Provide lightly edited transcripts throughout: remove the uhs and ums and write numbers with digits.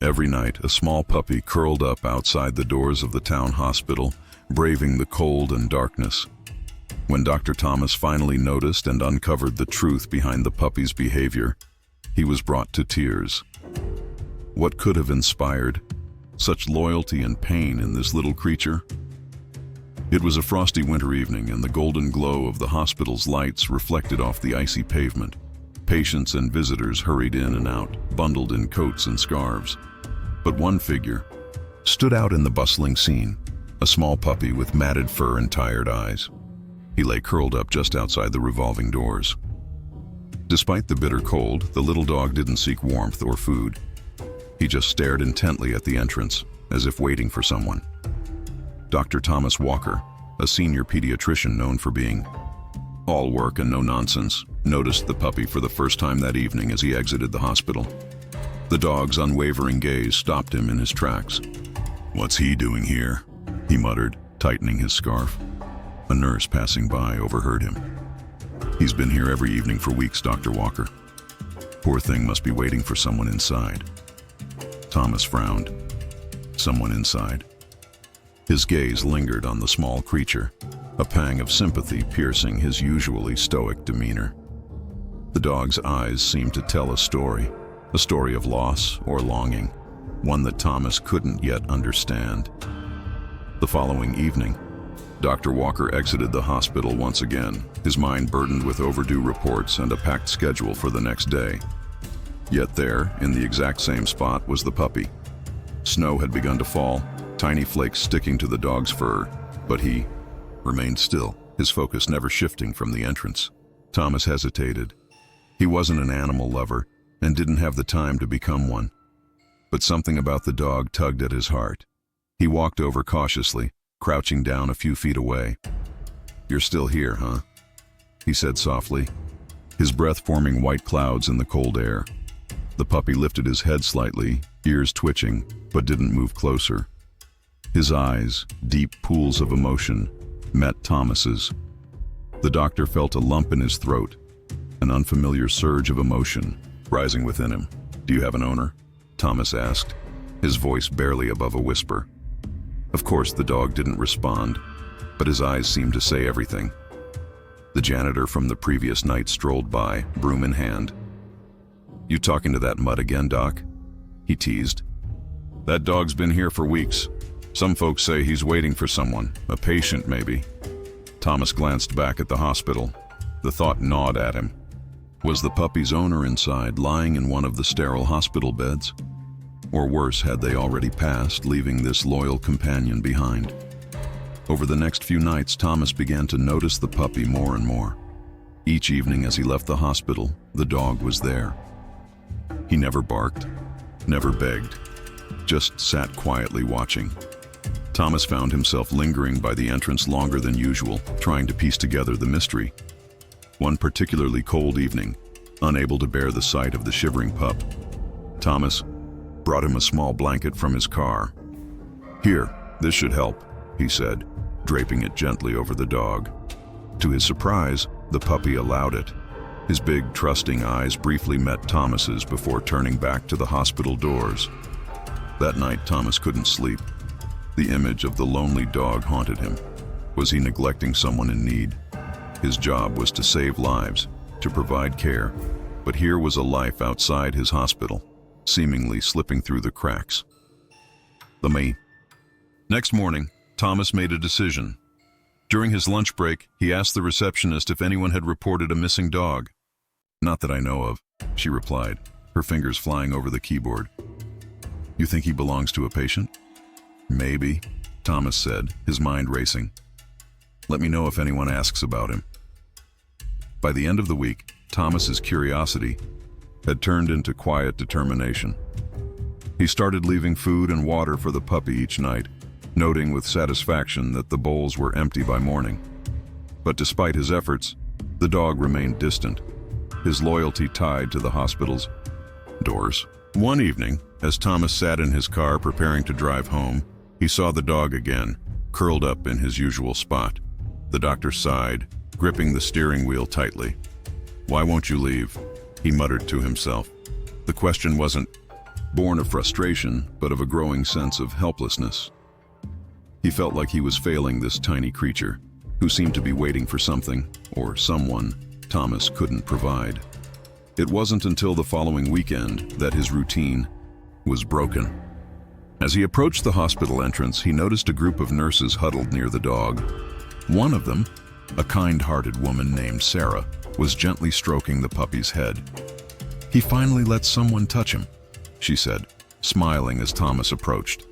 Every night, a small puppy curled up outside the doors of the town hospital, braving the cold and darkness. When Dr. Thomas finally noticed and uncovered the truth behind the puppy's behavior, he was brought to tears. What could have inspired such loyalty and pain in this little creature? It was a frosty winter evening, and the golden glow of the hospital's lights reflected off the icy pavement. Patients and visitors hurried in and out, bundled in coats and scarves. But one figure stood out in the bustling scene, a small puppy with matted fur and tired eyes. He lay curled up just outside the revolving doors. Despite the bitter cold, the little dog didn't seek warmth or food. He just stared intently at the entrance, as if waiting for someone. Dr. Thomas Walker, a senior pediatrician known for being all work and no nonsense, noticed the puppy for the first time that evening as he exited the hospital. The dog's unwavering gaze stopped him in his tracks. "What's he doing here?" he muttered, tightening his scarf. A nurse passing by overheard him. "He's been here every evening for weeks, Dr. Walker. Poor thing must be waiting for someone inside." Thomas frowned. Someone inside? His gaze lingered on the small creature, a pang of sympathy piercing his usually stoic demeanor. The dog's eyes seemed to tell a story of loss or longing, one that Thomas couldn't yet understand. The following evening, Dr. Walker exited the hospital once again, his mind burdened with overdue reports and a packed schedule for the next day. Yet there, in the exact same spot, was the puppy. Snow had begun to fall, tiny flakes sticking to the dog's fur, but he remained still, his focus never shifting from the entrance. Thomas hesitated. He wasn't an animal lover and didn't have the time to become one. But something about the dog tugged at his heart. He walked over cautiously, crouching down a few feet away. "You're still here, huh?" he said softly, his breath forming white clouds in the cold air. The puppy lifted his head slightly, ears twitching, but didn't move closer. His eyes, deep pools of emotion, met Thomas's. The doctor felt a lump in his throat, an unfamiliar surge of emotion rising within him. "Do you have an owner?" Thomas asked, his voice barely above a whisper. Of course, the dog didn't respond, but his eyes seemed to say everything. The janitor from the previous night strolled by, broom in hand. "You talking to that mutt again, Doc?" he teased. "That dog's been here for weeks. Some folks say he's waiting for someone, a patient maybe." Thomas glanced back at the hospital. The thought gnawed at him. Was the puppy's owner inside, lying in one of the sterile hospital beds? Or worse, had they already passed, leaving this loyal companion behind? Over the next few nights, Thomas began to notice the puppy more and more. Each evening as he left the hospital, the dog was there. He never barked, never begged, just sat quietly watching. Thomas found himself lingering by the entrance longer than usual, trying to piece together the mystery. One particularly cold evening, unable to bear the sight of the shivering pup, Thomas brought him a small blanket from his car. "Here, this should help," he said, draping it gently over the dog. To his surprise, the puppy allowed it. His big, trusting eyes briefly met Thomas's before turning back to the hospital doors. That night, Thomas couldn't sleep. The image of the lonely dog haunted him. Was he neglecting someone in need? His job was to save lives, to provide care, but here was a life outside his hospital, seemingly slipping through the cracks. Next morning, Thomas made a decision. During his lunch break, he asked the receptionist if anyone had reported a missing dog. "Not that I know of," she replied, her fingers flying over the keyboard. "You think he belongs to a patient?" "Maybe," Thomas said, his mind racing. "Let me know if anyone asks about him." By the end of the week, Thomas's curiosity had turned into quiet determination. He started leaving food and water for the puppy each night, noting with satisfaction that the bowls were empty by morning. But despite his efforts, the dog remained distant, his loyalty tied to the hospital's doors. One evening, as Thomas sat in his car preparing to drive home, he saw the dog again, curled up in his usual spot. The doctor sighed, gripping the steering wheel tightly. "Why won't you leave?" he muttered to himself. The question wasn't, born of frustration, but of a growing sense of helplessness. He felt like he was failing this tiny creature, who seemed to be waiting for something, or someone, Thomas couldn't provide. It wasn't until the following weekend that his routine was broken. As he approached the hospital entrance, he noticed a group of nurses huddled near the dog. One of them, a kind-hearted woman named Sarah, was gently stroking the puppy's head. "He finally let someone touch him," she said, smiling as Thomas approached.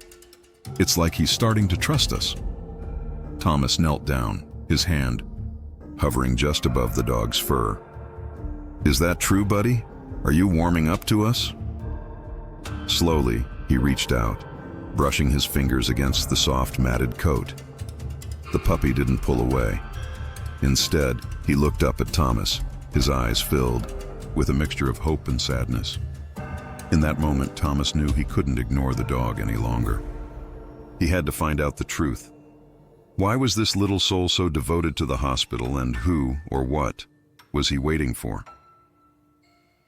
"It's like he's starting to trust us." Thomas knelt down, his hand hovering just above the dog's fur. "Is that true, buddy? Are you warming up to us?" Slowly, he reached out, brushing his fingers against the soft, matted coat. The puppy didn't pull away. Instead, he looked up at Thomas, his eyes filled with a mixture of hope and sadness. In that moment, Thomas knew he couldn't ignore the dog any longer. He had to find out the truth. Why was this little soul so devoted to the hospital, and who, or what, was he waiting for?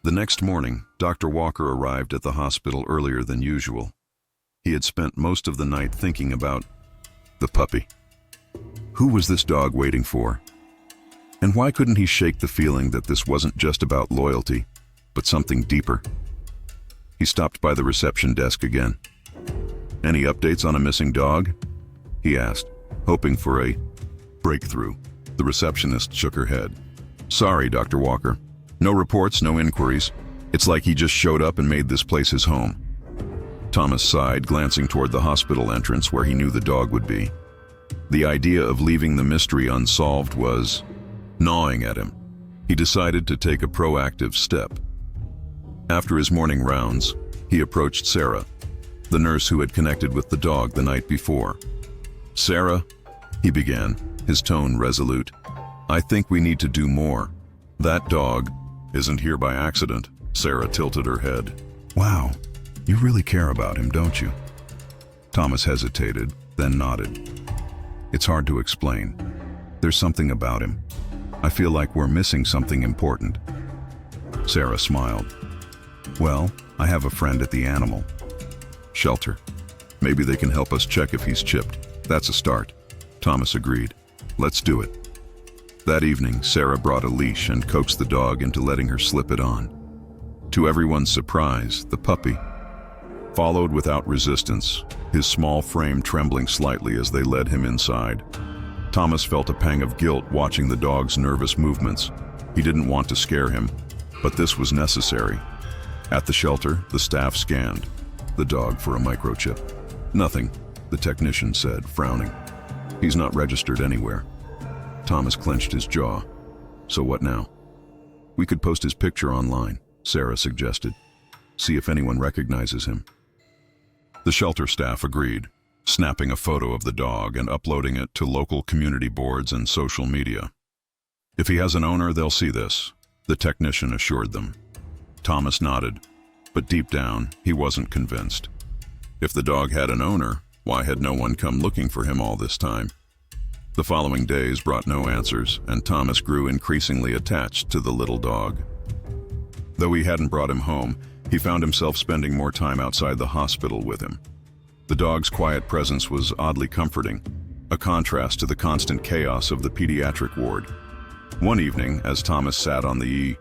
The next morning, Dr. Walker arrived at the hospital earlier than usual. He had spent most of the night thinking about the puppy. Who was this dog waiting for? And why couldn't he shake the feeling that this wasn't just about loyalty, but something deeper? He stopped by the reception desk again. "Any updates on a missing dog?" he asked, hoping for a breakthrough. The receptionist shook her head. "Sorry, Dr. Walker. No reports, no inquiries. It's like he just showed up and made this place his home." Thomas sighed, glancing toward the hospital entrance where he knew the dog would be. The idea of leaving the mystery unsolved was gnawing at him. He decided to take a proactive step. After his morning rounds, he approached Sarah, the nurse who had connected with the dog the night before. "Sarah," he began, his tone resolute, "I think we need to do more. That dog isn't here by accident." Sarah tilted her head. "Wow, you really care about him, don't you?" Thomas hesitated, then nodded. "It's hard to explain. There's something about him. I feel like we're missing something important." Sarah smiled. "Well, I have a friend at the animal shelter. Maybe they can help us check if he's chipped." "That's a start," Thomas agreed. "Let's do it." That evening, Sarah brought a leash and coaxed the dog into letting her slip it on. To everyone's surprise, the puppy followed without resistance, his small frame trembling slightly as they led him inside. Thomas felt a pang of guilt watching the dog's nervous movements. He didn't want to scare him, but this was necessary. At the shelter, the staff scanned the dog for a microchip. "Nothing," the technician said, frowning. "He's not registered anywhere." Thomas clenched his jaw. "So what now?" "We could post his picture online," Sarah suggested. "See if anyone recognizes him." The shelter staff agreed, snapping a photo of the dog and uploading it to local community boards and social media. "If he has an owner, they'll see this," the technician assured them. Thomas nodded, but deep down, he wasn't convinced. If the dog had an owner, why had no one come looking for him all this time? The following days brought no answers, and Thomas grew increasingly attached to the little dog. Though he hadn't brought him home, he found himself spending more time outside the hospital with him. The dog's quiet presence was oddly comforting, a contrast to the constant chaos of the pediatric ward. One evening, as Thomas sat on the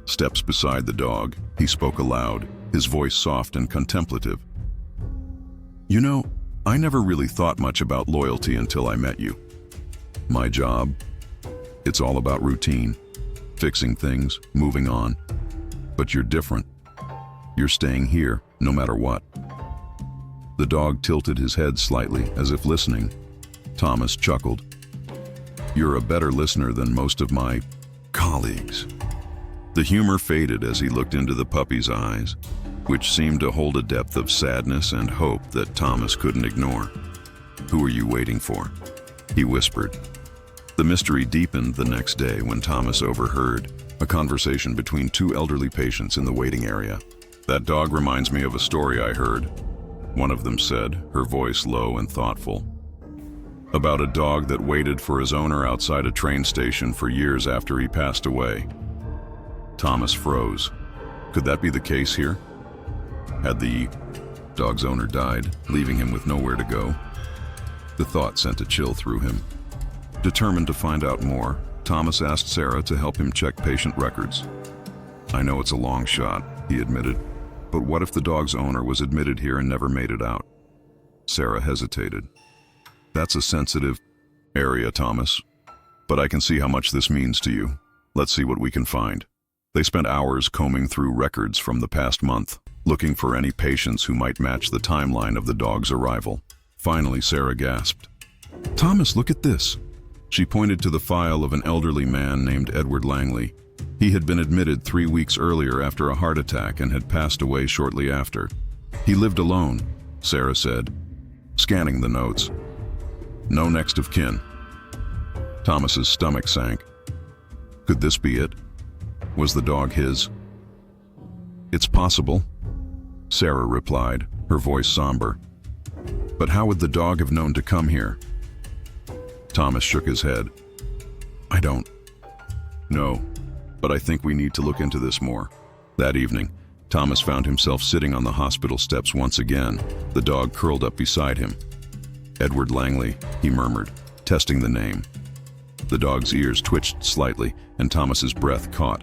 steps beside the dog, he spoke aloud, his voice soft and contemplative. "You know, I never really thought much about loyalty until I met you. My job, it's all about routine, fixing things, moving on. But you're different. You're staying here, no matter what." The dog tilted his head slightly, as if listening. Thomas chuckled. "You're a better listener than most of my colleagues." The humor faded as he looked into the puppy's eyes, which seemed to hold a depth of sadness and hope that Thomas couldn't ignore. "Who are you waiting for?" he whispered. The mystery deepened the next day when Thomas overheard a conversation between two elderly patients in the waiting area. "That dog reminds me of a story I heard," one of them said, her voice low and thoughtful. "About a dog that waited for his owner outside a train station for years after he passed away." Thomas froze. Could that be the case here? Had the dog's owner died, leaving him with nowhere to go? The thought sent a chill through him. Determined to find out more, Thomas asked Sarah to help him check patient records. I know it's a long shot, he admitted, but what if the dog's owner was admitted here and never made it out? Sarah hesitated. That's a sensitive area, Thomas, but I can see how much this means to you. Let's see what we can find. They spent hours combing through records from the past month, looking for any patients who might match the timeline of the dog's arrival. Finally, Sarah gasped. Thomas, look at this. She pointed to the file of an elderly man named Edward Langley. He had been admitted 3 weeks earlier after a heart attack and had passed away shortly after. He lived alone, Sarah said, scanning the notes. No next of kin. Thomas's stomach sank. Could this be it? Was the dog his? It's possible, Sarah replied, her voice somber. But how would the dog have known to come here? Thomas shook his head. I don't know, but I think we need to look into this more. That evening, Thomas found himself sitting on the hospital steps once again, the dog curled up beside him. Edward Langley, he murmured, testing the name. The dog's ears twitched slightly, and Thomas's breath caught.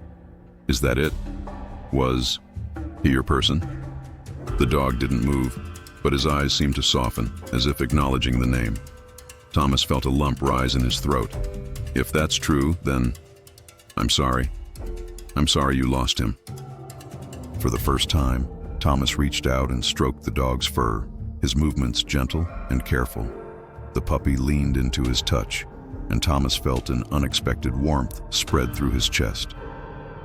Is that it? Was he your person? The dog didn't move, but his eyes seemed to soften, as if acknowledging the name. Thomas felt a lump rise in his throat. If that's true, then I'm sorry. I'm sorry you lost him. For the first time, Thomas reached out and stroked the dog's fur, his movements gentle and careful. The puppy leaned into his touch, and Thomas felt an unexpected warmth spread through his chest.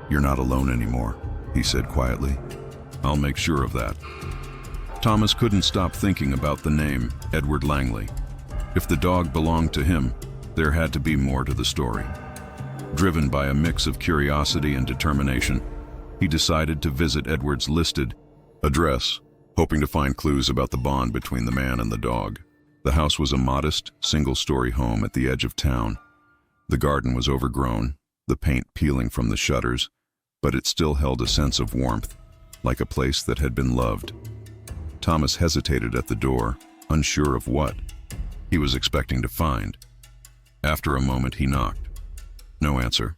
You're not alone anymore, he said quietly. I'll make sure of that. Thomas couldn't stop thinking about the name, Edward Langley. If the dog belonged to him, there had to be more to the story. Driven by a mix of curiosity and determination, he decided to visit Edward's listed address, hoping to find clues about the bond between the man and the dog. The house was a modest, single-story home at the edge of town. The garden was overgrown, the paint peeling from the shutters, but it still held a sense of warmth, like a place that had been loved. Thomas hesitated at the door, unsure of what he was expecting to find. After a moment, he knocked. No answer.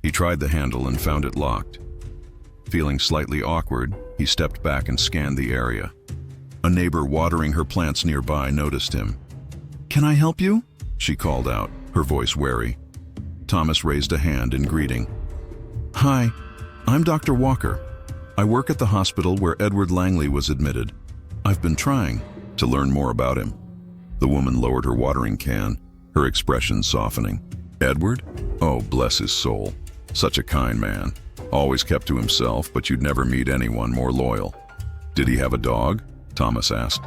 He tried the handle and found it locked. Feeling slightly awkward, he stepped back and scanned the area. A neighbor watering her plants nearby noticed him. "Can I help you?" she called out, her voice wary. Thomas raised a hand in greeting. "Hi, I'm Dr. Walker. I work at the hospital where Edward Langley was admitted. I've been trying to learn more about him." The woman lowered her watering can, her expression softening. "Edward? Oh, bless his soul. Such a kind man. Always kept to himself, but you'd never meet anyone more loyal." "Did he have a dog?" Thomas asked.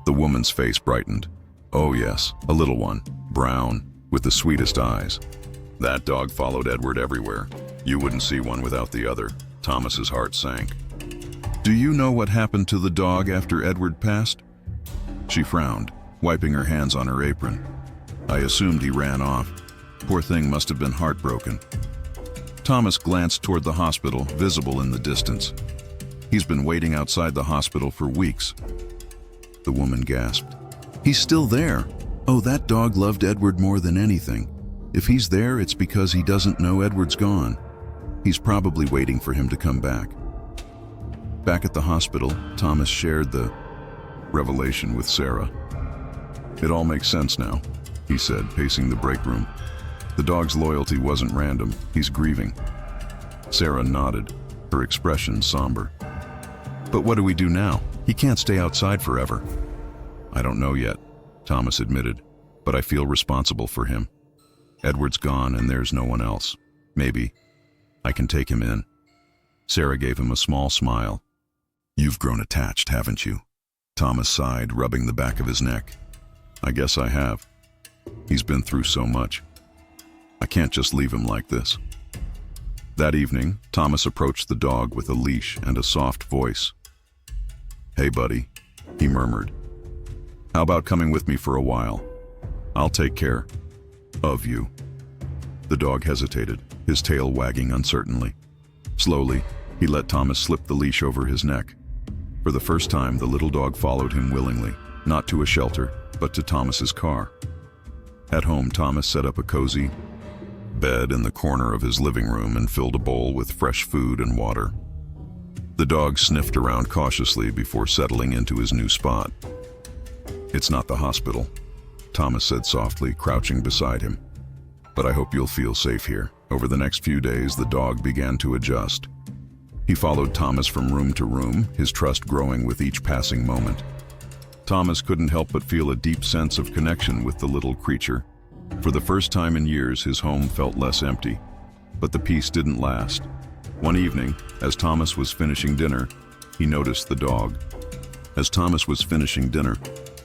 The woman's face brightened. "Oh yes, a little one, brown, with the sweetest eyes. That dog followed Edward everywhere. You wouldn't see one without the other." Thomas's heart sank. "Do you know what happened to the dog after Edward passed?" She frowned, wiping her hands on her apron. "I assumed he ran off. Poor thing must have been heartbroken." Thomas glanced toward the hospital, visible in the distance. "He's been waiting outside the hospital for weeks." The woman gasped. "He's still there. Oh, that dog loved Edward more than anything. If he's there, it's because he doesn't know Edward's gone. He's probably waiting for him to come back." Back at the hospital, Thomas shared the revelation with Sarah. "It all makes sense now," he said, pacing the break room. "The dog's loyalty wasn't random. He's grieving." Sarah nodded, her expression somber. "But what do we do now? He can't stay outside forever." "I don't know yet," Thomas admitted, "but I feel responsible for him. Edward's gone and there's no one else. Maybe I can take him in." Sarah gave him a small smile. "You've grown attached, haven't you?" Thomas sighed, rubbing the back of his neck. "I guess I have. He's been through so much. I can't just leave him like this." That evening, Thomas approached the dog with a leash and a soft voice. "Hey, buddy," he murmured. "How about coming with me for a while? I'll take care of you." The dog hesitated, his tail wagging uncertainly. Slowly, he let Thomas slip the leash over his neck. For the first time, the little dog followed him willingly, not to a shelter, but to Thomas's car. At home, Thomas set up a cozy bed in the corner of his living room and filled a bowl with fresh food and water. The dog sniffed around cautiously before settling into his new spot. "It's not the hospital," Thomas said softly, crouching beside him. "But I hope you'll feel safe here." Over the next few days, the dog began to adjust. He followed Thomas from room to room, his trust growing with each passing moment. Thomas couldn't help but feel a deep sense of connection with the little creature. For the first time in years, his home felt less empty. But the peace didn't last. One evening, as Thomas was finishing dinner, he noticed the dog.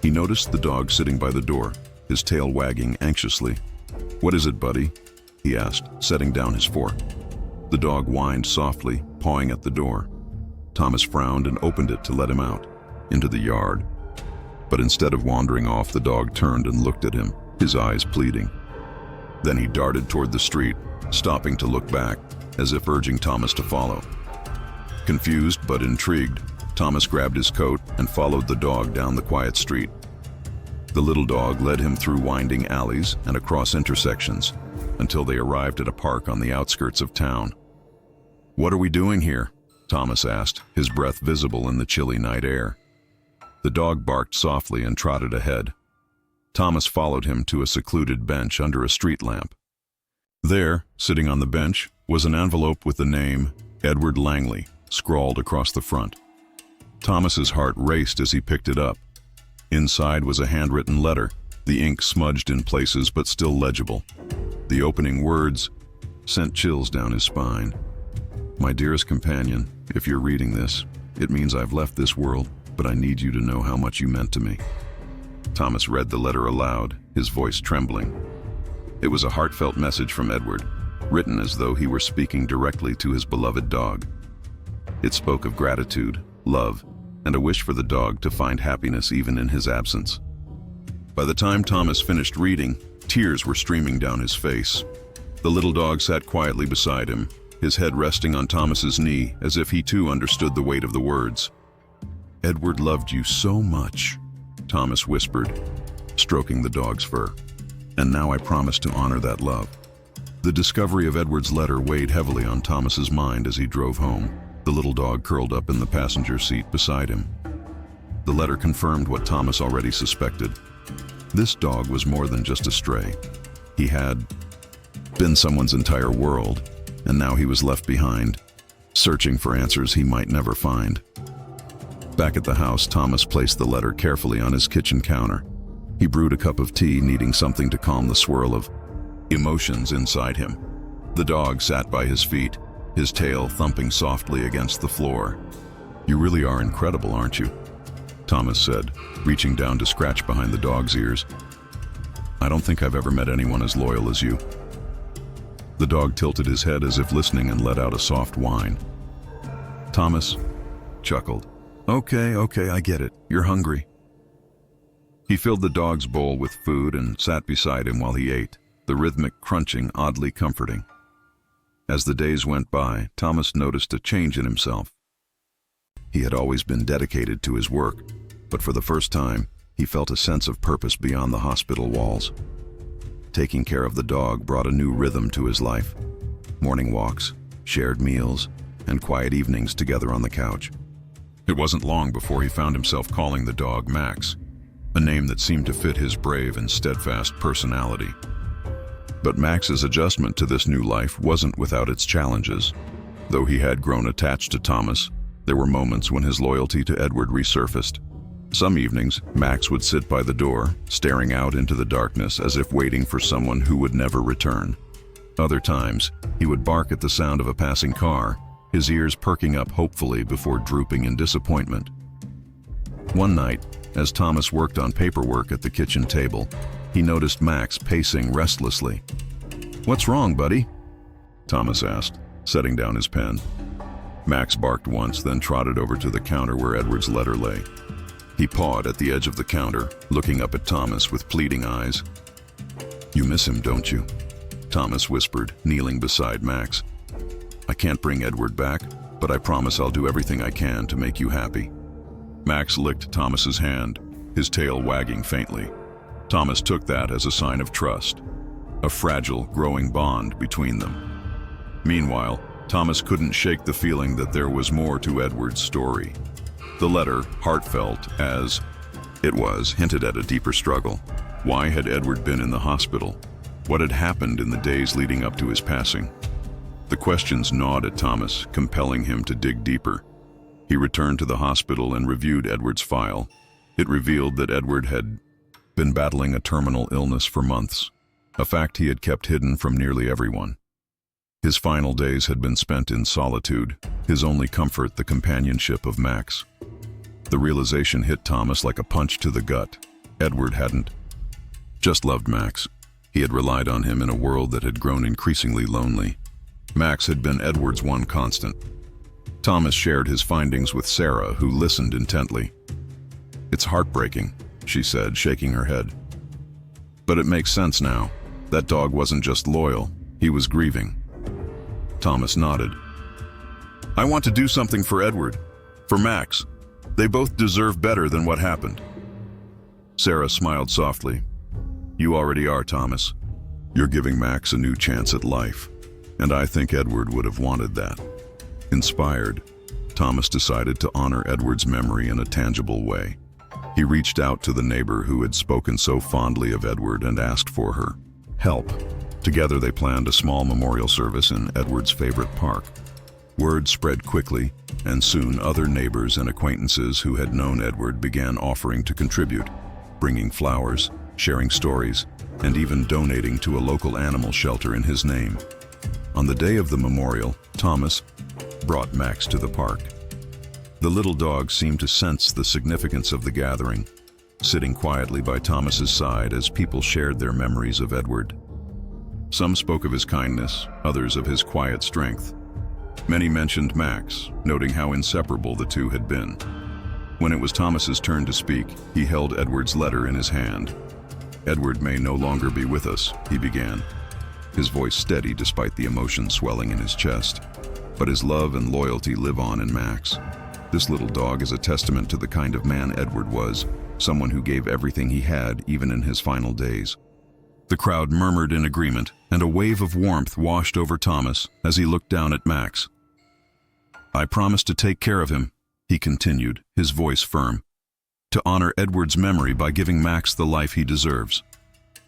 He noticed the dog sitting by the door, his tail wagging anxiously. "What is it, buddy?" he asked, setting down his fork. The dog whined softly, pawing at the door. Thomas frowned and opened it to let him out, into the yard. But instead of wandering off, the dog turned and looked at him, his eyes pleading. Then he darted toward the street, stopping to look back, as if urging Thomas to follow. Confused but intrigued, Thomas grabbed his coat and followed the dog down the quiet street. The little dog led him through winding alleys and across intersections, until they arrived at a park on the outskirts of town. "What are we doing here?" Thomas asked, his breath visible in the chilly night air. The dog barked softly and trotted ahead. Thomas followed him to a secluded bench under a street lamp. There, sitting on the bench, was an envelope with the name Edward Langley scrawled across the front. Thomas's heart raced as he picked it up. Inside was a handwritten letter, the ink smudged in places but still legible. The opening words sent chills down his spine. "My dearest companion, if you're reading this, it means I've left this world, but I need you to know how much you meant to me." Thomas read the letter aloud, his voice trembling. It was a heartfelt message from Edward, written as though he were speaking directly to his beloved dog. It spoke of gratitude, love, and a wish for the dog to find happiness even in his absence. By the time Thomas finished reading, tears were streaming down his face. The little dog sat quietly beside him, his head resting on Thomas's knee, as if he too understood the weight of the words. "Edward loved you so much," Thomas whispered, stroking the dog's fur. "And now I promise to honor that love." The discovery of Edward's letter weighed heavily on Thomas's mind as he drove home, the little dog curled up in the passenger seat beside him. The letter confirmed what Thomas already suspected. This dog was more than just a stray. He had been someone's entire world, and now he was left behind, searching for answers he might never find. Back at the house, Thomas placed the letter carefully on his kitchen counter. He brewed a cup of tea, needing something to calm the swirl of emotions inside him. The dog sat by his feet, his tail thumping softly against the floor. "You really are incredible, aren't you?" Thomas said, reaching down to scratch behind the dog's ears. "I don't think I've ever met anyone as loyal as you." The dog tilted his head as if listening and let out a soft whine. Thomas chuckled. Okay, I get it. You're hungry." He filled the dog's bowl with food and sat beside him while he ate, the rhythmic crunching oddly comforting. As the days went by, Thomas noticed a change in himself. He had always been dedicated to his work, but for the first time, he felt a sense of purpose beyond the hospital walls. Taking care of the dog brought a new rhythm to his life. Morning walks, shared meals, and quiet evenings together on the couch. It wasn't long before he found himself calling the dog Max, a name that seemed to fit his brave and steadfast personality. But Max's adjustment to this new life wasn't without its challenges. Though he had grown attached to Thomas, there were moments when his loyalty to Edward resurfaced. Some evenings, Max would sit by the door, staring out into the darkness as if waiting for someone who would never return. Other times, he would bark at the sound of a passing car, his ears perking up hopefully before drooping in disappointment. One night, as Thomas worked on paperwork at the kitchen table, he noticed Max pacing restlessly. "What's wrong, buddy?" Thomas asked, setting down his pen. Max barked once, then trotted over to the counter where Edward's letter lay. He pawed at the edge of the counter, looking up at Thomas with pleading eyes. "You miss him, don't you?" Thomas whispered, kneeling beside Max. "I can't bring Edward back, but I promise I'll do everything I can to make you happy." Max licked Thomas's hand, his tail wagging faintly. Thomas took that as a sign of trust, a fragile, growing bond between them. Meanwhile, Thomas couldn't shake the feeling that there was more to Edward's story. The letter, heartfelt as it was, hinted at a deeper struggle. Why had Edward been in the hospital? What had happened in the days leading up to his passing? The questions gnawed at Thomas, compelling him to dig deeper. He returned to the hospital and reviewed Edward's file. It revealed that Edward had been battling a terminal illness for months, a fact he had kept hidden from nearly everyone. His final days had been spent in solitude, his only comfort the companionship of Max. The realization hit Thomas like a punch to the gut. Edward hadn't just loved Max. He had relied on him in a world that had grown increasingly lonely. Max had been Edward's one constant. Thomas shared his findings with Sarah, who listened intently. "It's heartbreaking," she said, shaking her head. "But it makes sense now. That dog wasn't just loyal, he was grieving." Thomas nodded. "I want to do something for Edward, for Max. They both deserve better than what happened." Sarah smiled softly. "You already are, Thomas. You're giving Max a new chance at life, and I think Edward would have wanted that." Inspired, Thomas decided to honor Edward's memory in a tangible way. He reached out to the neighbor who had spoken so fondly of Edward and asked for her help. Together they planned a small memorial service in Edward's favorite park. Word spread quickly, and soon other neighbors and acquaintances who had known Edward began offering to contribute, bringing flowers, sharing stories, and even donating to a local animal shelter in his name. On the day of the memorial, Thomas brought Max to the park. The little dog seemed to sense the significance of the gathering, sitting quietly by Thomas's side as people shared their memories of Edward. Some spoke of his kindness, others of his quiet strength. Many mentioned Max, noting how inseparable the two had been. When it was Thomas's turn to speak, he held Edward's letter in his hand. "Edward may no longer be with us," he began, his voice steady despite the emotion swelling in his chest. "But his love and loyalty live on in Max. This little dog is a testament to the kind of man Edward was, someone who gave everything he had, even in his final days." The crowd murmured in agreement, and a wave of warmth washed over Thomas as he looked down at Max. "I promise to take care of him," he continued, his voice firm, "to honor Edward's memory by giving Max the life he deserves."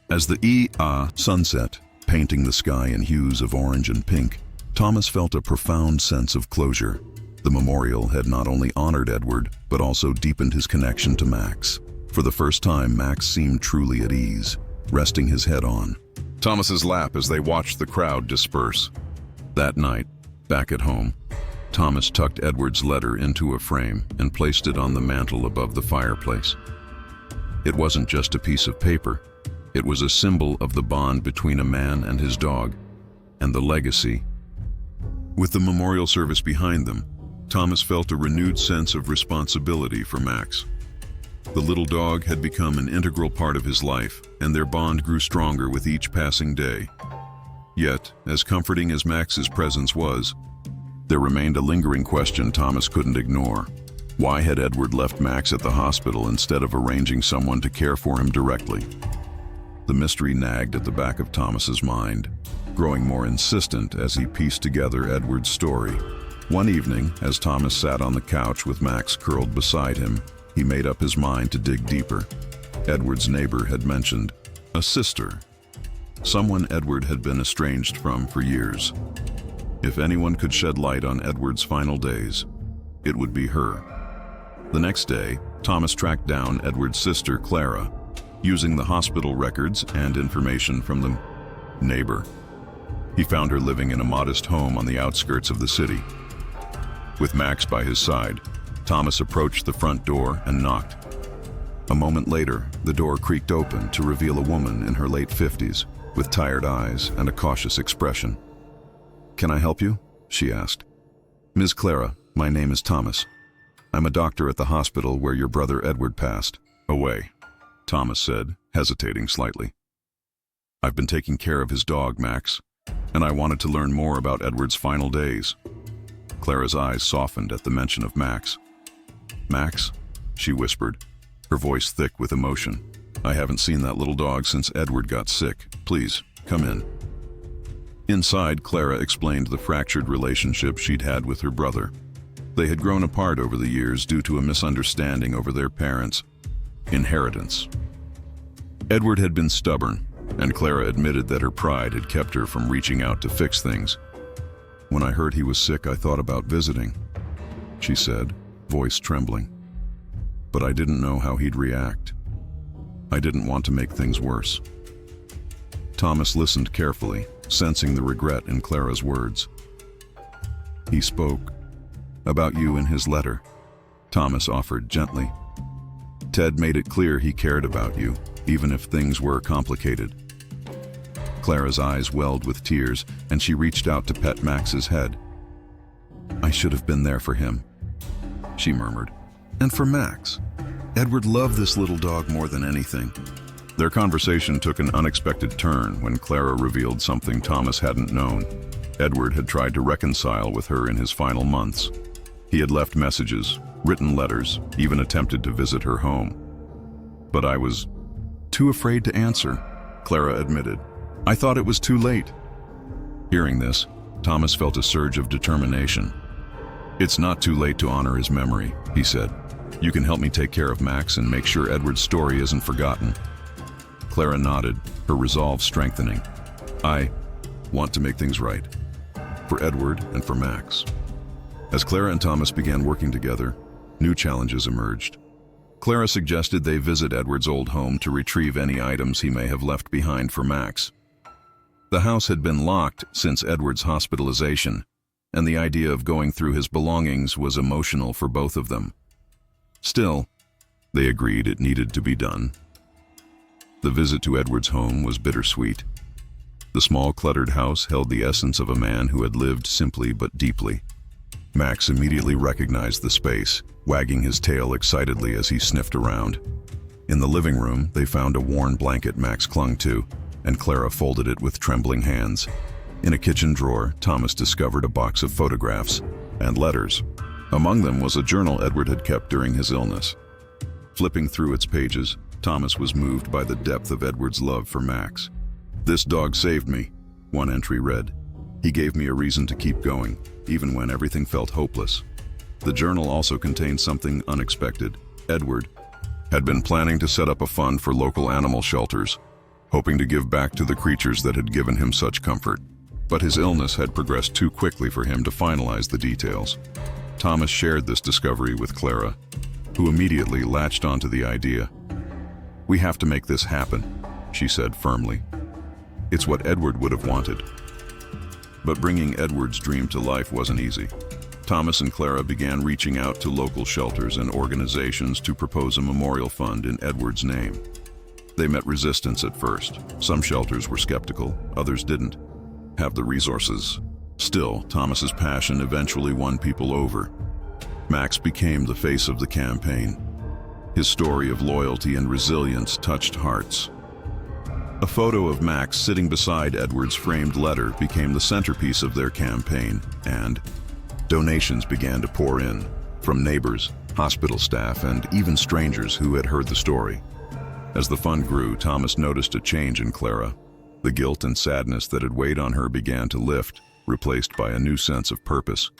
As the sunset, painting the sky in hues of orange and pink, Thomas felt a profound sense of closure. The memorial had not only honored Edward, but also deepened his connection to Max. For the first time, Max seemed truly at ease, resting his head on Thomas's lap as they watched the crowd disperse. That night, back at home, Thomas tucked Edward's letter into a frame and placed it on the mantel above the fireplace. It wasn't just a piece of paper. It was a symbol of the bond between a man and his dog, and the legacy. With the memorial service behind them, Thomas felt a renewed sense of responsibility for Max. The little dog had become an integral part of his life, and their bond grew stronger with each passing day. Yet, as comforting as Max's presence was, there remained a lingering question Thomas couldn't ignore. Why had Edward left Max at the hospital instead of arranging someone to care for him directly? The mystery nagged at the back of Thomas's mind, growing more insistent as he pieced together Edward's story. One evening, as Thomas sat on the couch with Max curled beside him, he made up his mind to dig deeper. Edward's neighbor had mentioned a sister, someone Edward had been estranged from for years. If anyone could shed light on Edward's final days, it would be her. The next day, Thomas tracked down Edward's sister, Clara, using the hospital records and information from the neighbor. He found her living in a modest home on the outskirts of the city. With Max by his side, Thomas approached the front door and knocked. A moment later, the door creaked open to reveal a woman in her late 50s, with tired eyes and a cautious expression. "Can I help you?" she asked. "Ms. Clara, my name is Thomas. I'm a doctor at the hospital where your brother Edward passed away," Thomas said, hesitating slightly. "I've been taking care of his dog, Max, and I wanted to learn more about Edward's final days." Clara's eyes softened at the mention of Max. "Max?" she whispered, her voice thick with emotion. "I haven't seen that little dog since Edward got sick. Please, come in." Inside, Clara explained the fractured relationship she'd had with her brother. They had grown apart over the years due to a misunderstanding over their parents' inheritance. Edward had been stubborn, and Clara admitted that her pride had kept her from reaching out to fix things. "When I heard he was sick, I thought about visiting," she said, voice trembling. "But I didn't know how he'd react. I didn't want to make things worse." Thomas listened carefully, sensing the regret in Clara's words. "He spoke about you in his letter," Thomas offered gently. "Ted made it clear he cared about you, even if things were complicated." Clara's eyes welled with tears, and she reached out to pet Max's head. "I should have been there for him," she murmured. "And for Max. Edward loved this little dog more than anything." Their conversation took an unexpected turn when Clara revealed something Thomas hadn't known. Edward had tried to reconcile with her in his final months. He had left messages, written letters, even attempted to visit her home. "But I was too afraid to answer," Clara admitted. "I thought it was too late." Hearing this, Thomas felt a surge of determination. "It's not too late to honor his memory," he said. "You can help me take care of Max and make sure Edward's story isn't forgotten." Clara nodded, her resolve strengthening. "I want to make things right, for Edward and for Max." As Clara and Thomas began working together, new challenges emerged. Clara suggested they visit Edward's old home to retrieve any items he may have left behind for Max. The house had been locked since Edward's hospitalization, and the idea of going through his belongings was emotional for both of them. Still, they agreed it needed to be done. The visit to Edward's home was bittersweet. The small, cluttered house held the essence of a man who had lived simply but deeply. Max immediately recognized the space, wagging his tail excitedly as he sniffed around. In the living room, they found a worn blanket Max clung to, and Clara folded it with trembling hands. In a kitchen drawer, Thomas discovered a box of photographs and letters. Among them was a journal Edward had kept during his illness. Flipping through its pages, Thomas was moved by the depth of Edward's love for Max. "This dog saved me," one entry read. "He gave me a reason to keep going, even when everything felt hopeless." The journal also contained something unexpected. Edward had been planning to set up a fund for local animal shelters, hoping to give back to the creatures that had given him such comfort. But his illness had progressed too quickly for him to finalize the details. Thomas shared this discovery with Clara, who immediately latched onto the idea. "We have to make this happen," she said firmly. "It's what Edward would have wanted." But bringing Edward's dream to life wasn't easy. Thomas and Clara began reaching out to local shelters and organizations to propose a memorial fund in Edward's name. They met resistance at first. Some shelters were skeptical, others didn't have the resources. Still, Thomas's passion eventually won people over. Max became the face of the campaign. His story of loyalty and resilience touched hearts. A photo of Max sitting beside Edward's framed letter became the centerpiece of their campaign, and donations began to pour in, from neighbors, hospital staff, and even strangers who had heard the story. As the fund grew, Thomas noticed a change in Clara. The guilt and sadness that had weighed on her began to lift, replaced by a new sense of purpose.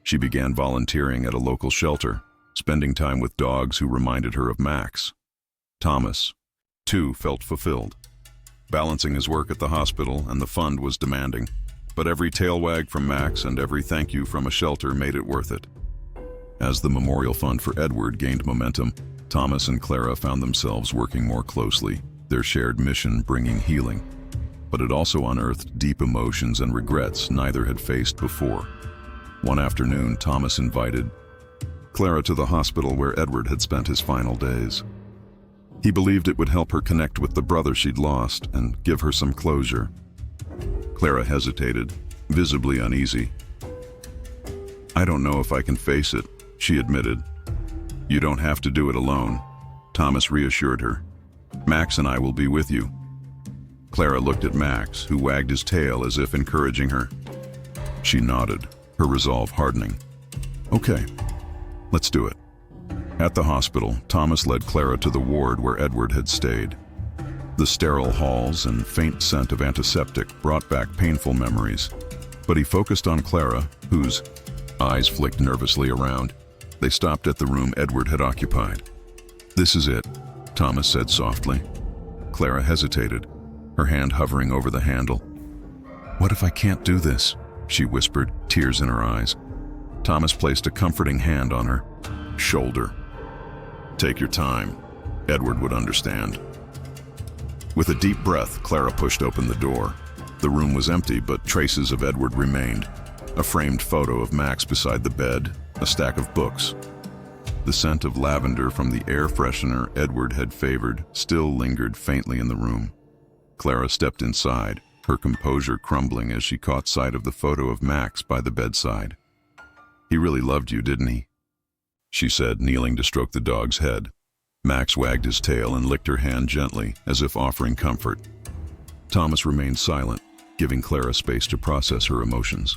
She began volunteering at a local shelter, spending time with dogs who reminded her of Max. Thomas, too, felt fulfilled. Balancing his work at the hospital and the fund was demanding, but every tail wag from Max and every thank you from a shelter made it worth it. As the memorial fund for Edward gained momentum, Thomas and Clara found themselves working more closely, their shared mission bringing healing. But it also unearthed deep emotions and regrets neither had faced before. One afternoon, Thomas invited Clara to the hospital where Edward had spent his final days. He believed it would help her connect with the brother she'd lost and give her some closure. Clara hesitated, visibly uneasy. "I don't know if I can face it," she admitted. "You don't have to do it alone," Thomas reassured her. "Max and I will be with you." Clara looked at Max, who wagged his tail as if encouraging her. She nodded, her resolve hardening. "Okay, let's do it." At the hospital, Thomas led Clara to the ward where Edward had stayed. The sterile halls and faint scent of antiseptic brought back painful memories, but he focused on Clara, whose eyes flicked nervously around. They stopped at the room Edward had occupied. "This is it," Thomas said softly. Clara hesitated, her hand hovering over the handle. "What if I can't do this?" she whispered, tears in her eyes. Thomas placed a comforting hand on her shoulder. "Take your time. Edward would understand." With a deep breath, Clara pushed open the door. The room was empty, but traces of Edward remained. A framed photo of Max beside the bed, a stack of books. The scent of lavender from the air freshener Edward had favored still lingered faintly in the room. Clara stepped inside, her composure crumbling as she caught sight of the photo of Max by the bedside. "He really loved you, didn't he?" she said, kneeling to stroke the dog's head. Max wagged his tail and licked her hand gently, as if offering comfort. Thomas remained silent, giving Clara space to process her emotions.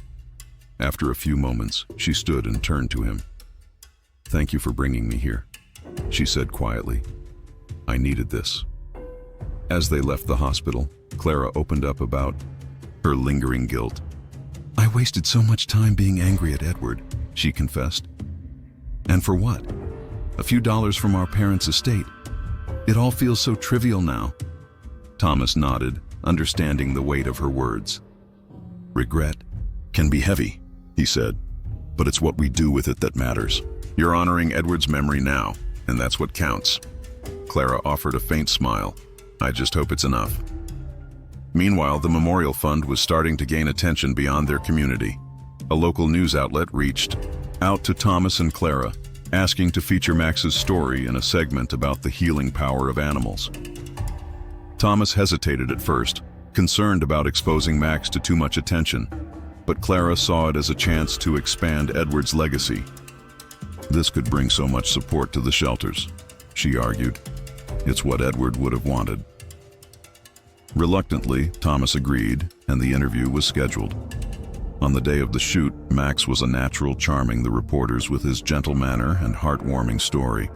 After a few moments, she stood and turned to him. "Thank you for bringing me here," she said quietly. "I needed this." As they left the hospital, Clara opened up about her lingering guilt. "I wasted so much time being angry at Edward," she confessed. "And for what? A few dollars from our parents' estate. It all feels so trivial now." Thomas nodded, understanding the weight of her words. "Regret can be heavy," he said, "but it's what we do with it that matters. You're honoring Edward's memory now, and that's what counts." Clara offered a faint smile. "I just hope it's enough." Meanwhile, the memorial fund was starting to gain attention beyond their community. A local news outlet reached out to Thomas and Clara, asking to feature Max's story in a segment about the healing power of animals. Thomas hesitated at first, concerned about exposing Max to too much attention, but Clara saw it as a chance to expand Edward's legacy. "This could bring so much support to the shelters," she argued. "It's what Edward would have wanted." Reluctantly, Thomas agreed, and the interview was scheduled. On the day of the shoot, Max was a natural, charming the reporters with his gentle manner and heartwarming story.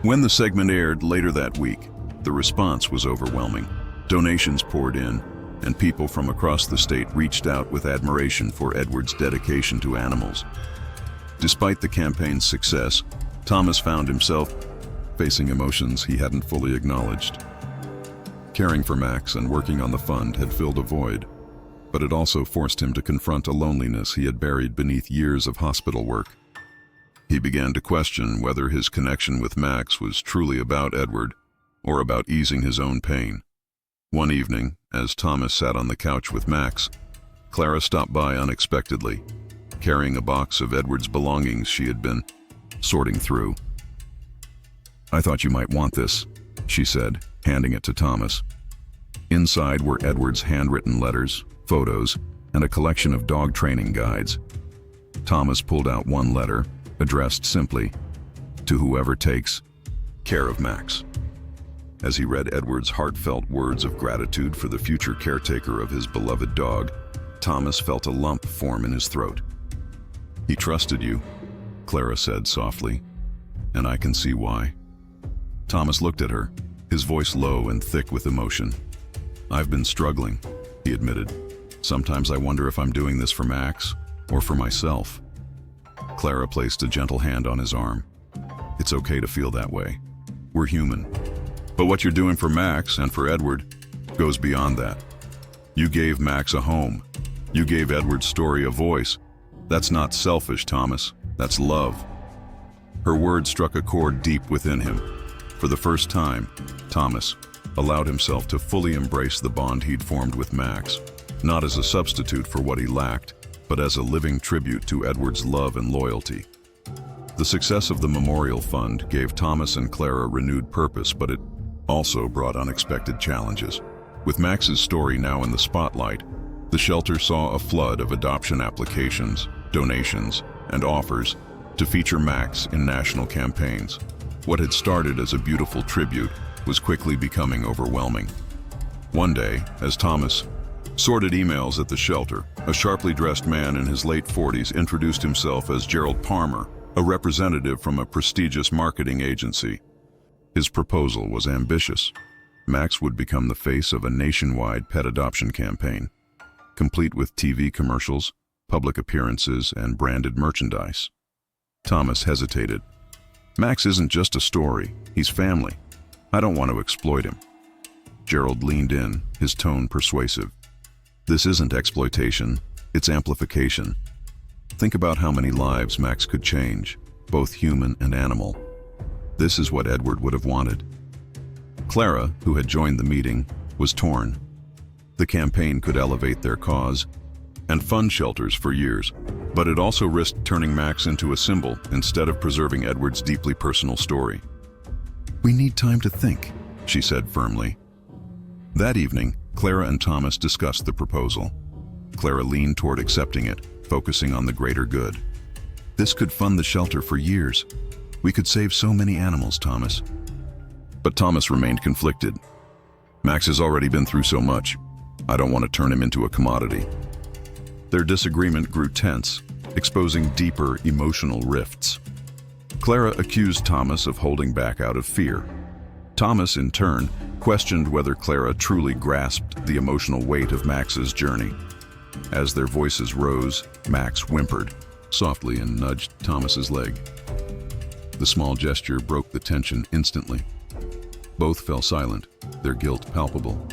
When the segment aired later that week, the response was overwhelming. Donations poured in, and people from across the state reached out with admiration for Edward's dedication to animals. Despite the campaign's success, Thomas found himself facing emotions he hadn't fully acknowledged. Caring for Max and working on the fund had filled a void, but it also forced him to confront a loneliness he had buried beneath years of hospital work. He began to question whether his connection with Max was truly about Edward or about easing his own pain. One evening, as Thomas sat on the couch with Max, Clara stopped by unexpectedly, carrying a box of Edward's belongings she had been sorting through. "I thought you might want this," she said, handing it to Thomas. Inside were Edward's handwritten letters, photos, and a collection of dog training guides. Thomas pulled out one letter, addressed simply, "To whoever takes care of Max." As he read Edward's heartfelt words of gratitude for the future caretaker of his beloved dog, Thomas felt a lump form in his throat. "He trusted you," Clara said softly, "and I can see why." Thomas looked at her, his voice low and thick with emotion. "I've been struggling," he admitted. "Sometimes I wonder if I'm doing this for Max or for myself." Clara placed a gentle hand on his arm. "It's okay to feel that way. We're human. But what you're doing for Max and for Edward goes beyond that. You gave Max a home. You gave Edward's story a voice. That's not selfish, Thomas. That's love." Her words struck a chord deep within him. For the first time, Thomas allowed himself to fully embrace the bond he'd formed with Max, not as a substitute for what he lacked, but as a living tribute to Edward's love and loyalty. The success of the Memorial Fund gave Thomas and Clara renewed purpose, but it also brought unexpected challenges. With Max's story now in the spotlight, the shelter saw a flood of adoption applications, donations, and offers to feature Max in national campaigns. What had started as a beautiful tribute was quickly becoming overwhelming. One day, as Thomas sorted emails at the shelter, a sharply dressed man in his late 40s introduced himself as Gerald Palmer, a representative from a prestigious marketing agency. His proposal was ambitious. Max would become the face of a nationwide pet adoption campaign, complete with TV commercials, public appearances, and branded merchandise. Thomas hesitated. Max isn't just a story, he's family. I don't want to exploit him. Gerald leaned in, his tone persuasive. This isn't exploitation, it's amplification. Think about how many lives Max could change, both human and animal. This is what Edward would have wanted. Clara, who had joined the meeting, was torn. The campaign could elevate their cause and fund shelters for years, but it also risked turning Max into a symbol instead of preserving Edward's deeply personal story. We need time to think, she said firmly. That evening, Clara and Thomas discussed the proposal. Clara leaned toward accepting it, focusing on the greater good. This could fund the shelter for years. We could save so many animals, Thomas. But Thomas remained conflicted. Max has already been through so much. I don't want to turn him into a commodity. Their disagreement grew tense, exposing deeper emotional rifts. Clara accused Thomas of holding back out of fear. Thomas, in turn, questioned whether Clara truly grasped the emotional weight of Max's journey. As their voices rose, Max whimpered softly and nudged Thomas's leg. The small gesture broke the tension instantly. Both fell silent, their guilt palpable.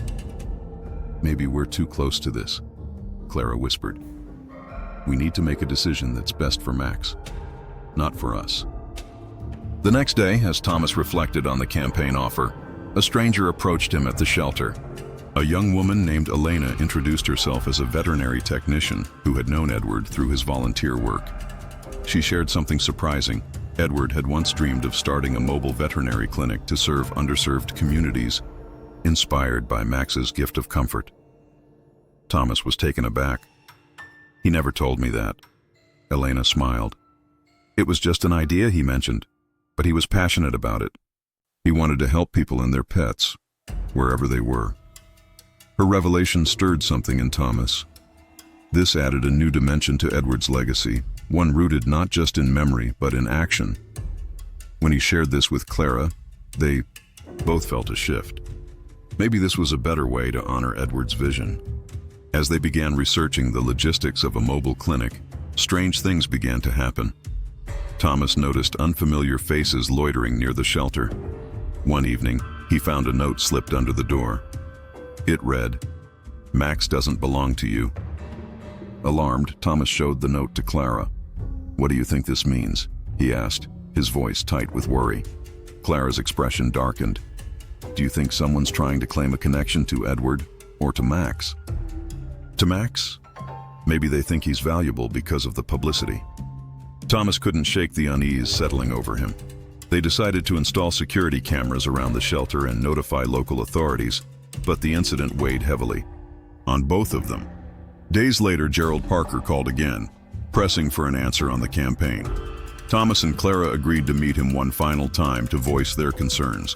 Maybe we're too close to this, Clara whispered. We need to make a decision that's best for Max, not for us. The next day, as Thomas reflected on the campaign offer, a stranger approached him at the shelter. A young woman named Elena introduced herself as a veterinary technician who had known Edward through his volunteer work. She shared something surprising. Edward had once dreamed of starting a mobile veterinary clinic to serve underserved communities, inspired by Max's gift of comfort. Thomas was taken aback. He never told me that. Elena smiled. It was just an idea, he mentioned, but he was passionate about it. He wanted to help people and their pets, wherever they were. Her revelation stirred something in Thomas. This added a new dimension to Edward's legacy, one rooted not just in memory, but in action. When he shared this with Clara, they both felt a shift. Maybe this was a better way to honor Edward's vision. As they began researching the logistics of a mobile clinic, strange things began to happen. Thomas noticed unfamiliar faces loitering near the shelter. One evening, he found a note slipped under the door. It read, "Max doesn't belong to you." Alarmed, Thomas showed the note to Clara. "What do you think this means?" he asked, his voice tight with worry. Clara's expression darkened. "Do you think someone's trying to claim a connection to Edward or to Max?" "To Max? Maybe they think he's valuable because of the publicity." Thomas couldn't shake the unease settling over him. They decided to install security cameras around the shelter and notify local authorities, but the incident weighed heavily on both of them. Days later, Gerald Parker called again, pressing for an answer on the campaign. Thomas and Clara agreed to meet him one final time to voice their concerns.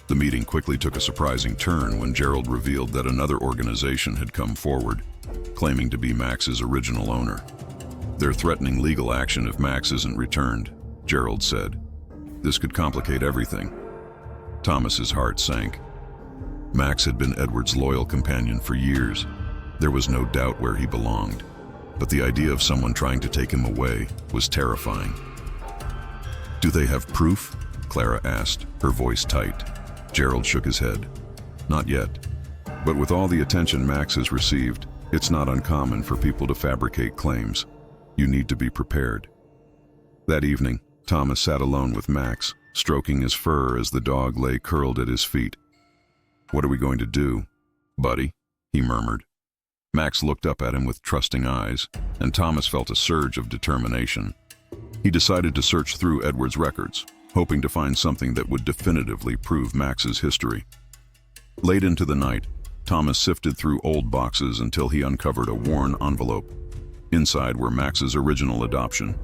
The meeting quickly took a surprising turn when Gerald revealed that another organization had come forward, claiming to be Max's original owner. "They're threatening legal action if Max isn't returned," Gerald said. "This could complicate everything." Thomas's heart sank. Max had been Edward's loyal companion for years. There was no doubt where he belonged, but the idea of someone trying to take him away was terrifying. "Do they have proof?" Clara asked, her voice tight. Gerald shook his head. "Not yet. But with all the attention Max has received, it's not uncommon for people to fabricate claims. You need to be prepared." That evening, Thomas sat alone with Max, stroking his fur as the dog lay curled at his feet. "What are we going to do, buddy?" he murmured. Max looked up at him with trusting eyes, and Thomas felt a surge of determination. He decided to search through Edward's records, hoping to find something that would definitively prove Max's history. Late into the night, Thomas sifted through old boxes until he uncovered a worn envelope. Inside were Max's original adoption,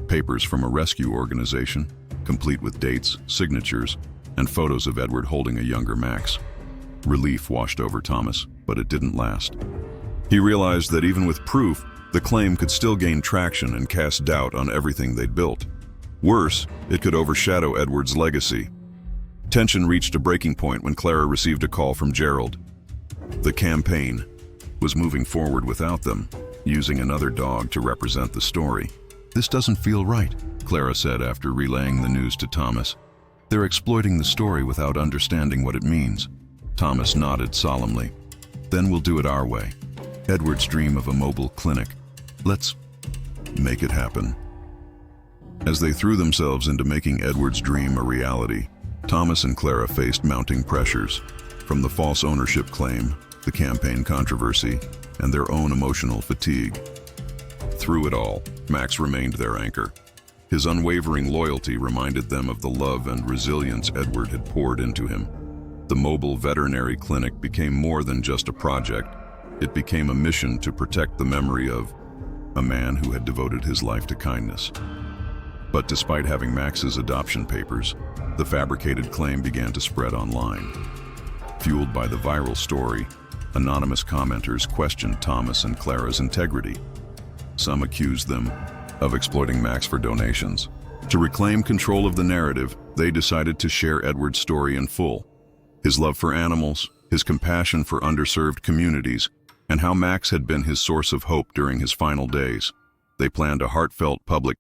papers from a rescue organization, complete with dates, signatures, and photos of Edward holding a younger Max. Relief washed over Thomas, but it didn't last. He realized that even with proof, the claim could still gain traction and cast doubt on everything they'd built. Worse, it could overshadow Edward's legacy. Tension reached a breaking point when Clara received a call from Gerald. The campaign was moving forward without them, using another dog to represent the story. "This doesn't feel right," Clara said after relaying the news to Thomas. "They're exploiting the story without understanding what it means." Thomas nodded solemnly. "Then we'll do it our way. Edward's dream of a mobile clinic. Let's make it happen." As they threw themselves into making Edward's dream a reality, Thomas and Clara faced mounting pressures, from the false ownership claim, the campaign controversy, and their own emotional fatigue. Through it all, Max remained their anchor. His unwavering loyalty reminded them of the love and resilience Edward had poured into him. The mobile veterinary clinic became more than just a project. It became a mission to protect the memory of a man who had devoted his life to kindness. But despite having Max's adoption papers, the fabricated claim began to spread online. Fueled by the viral story, anonymous commenters questioned Thomas and Clara's integrity. Some accused them of exploiting Max for donations. To reclaim control of the narrative, they decided to share Edward's story in full. His love for animals, his compassion for underserved communities, and how Max had been his source of hope during his final days. They planned a heartfelt public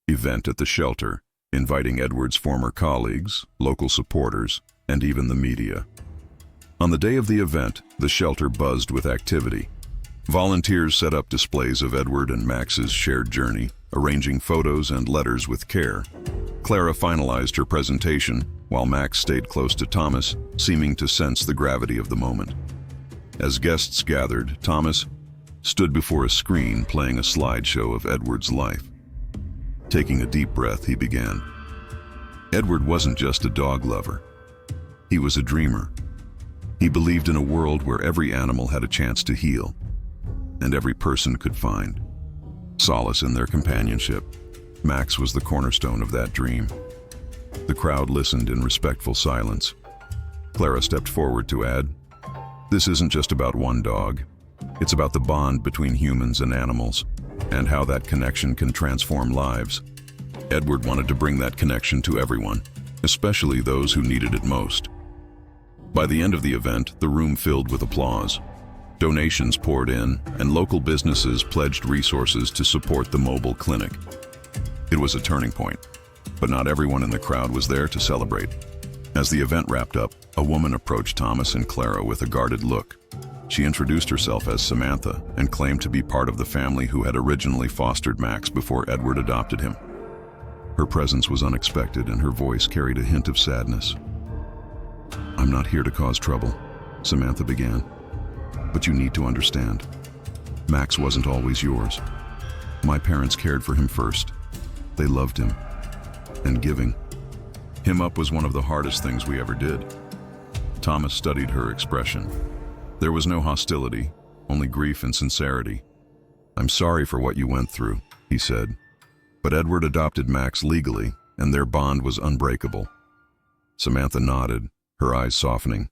event at the shelter, inviting Edward's former colleagues, local supporters, and even the media. On the day of the event, the shelter buzzed with activity. Volunteers set up displays of Edward and Max's shared journey, arranging photos and letters with care. Clara finalized her presentation, while Max stayed close to Thomas, seeming to sense the gravity of the moment. As guests gathered, Thomas stood before a screen playing a slideshow of Edward's life. Taking a deep breath, he began. Edward wasn't just a dog lover. He was a dreamer. He believed in a world where every animal had a chance to heal, and every person could find solace in their companionship. Max was the cornerstone of that dream. The crowd listened in respectful silence. Clara stepped forward to add, "This isn't just about one dog. It's about the bond between humans and animals, and how that connection can transform lives." Edward wanted to bring that connection to everyone, especially those who needed it most. By the end of the event, the room filled with applause. Donations poured in, and local businesses pledged resources to support the mobile clinic. It was a turning point, but not everyone in the crowd was there to celebrate. As the event wrapped up, a woman approached Thomas and Clara with a guarded look. She introduced herself as Samantha and claimed to be part of the family who had originally fostered Max before Edward adopted him. Her presence was unexpected, and her voice carried a hint of sadness. "I'm not here to cause trouble," Samantha began, "but you need to understand. Max wasn't always yours. My parents cared for him first. They loved him, and giving him up was one of the hardest things we ever did." Thomas studied her expression. There was no hostility, only grief and sincerity. "I'm sorry for what you went through," he said. But Edward adopted Max legally, and their bond was unbreakable. Samantha nodded, her eyes softening.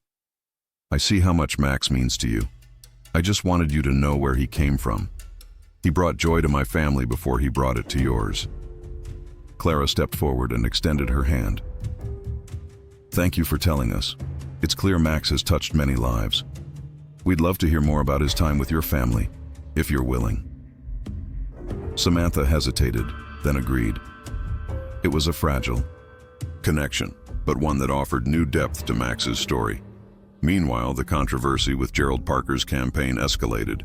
"I see how much Max means to you. I just wanted you to know where he came from. He brought joy to my family before he brought it to yours." Clara stepped forward and extended her hand. "Thank you for telling us. It's clear Max has touched many lives. We'd love to hear more about his time with your family, if you're willing." Samantha hesitated, then agreed. It was a fragile connection, but one that offered new depth to Max's story. Meanwhile, the controversy with Gerald Parker's campaign escalated.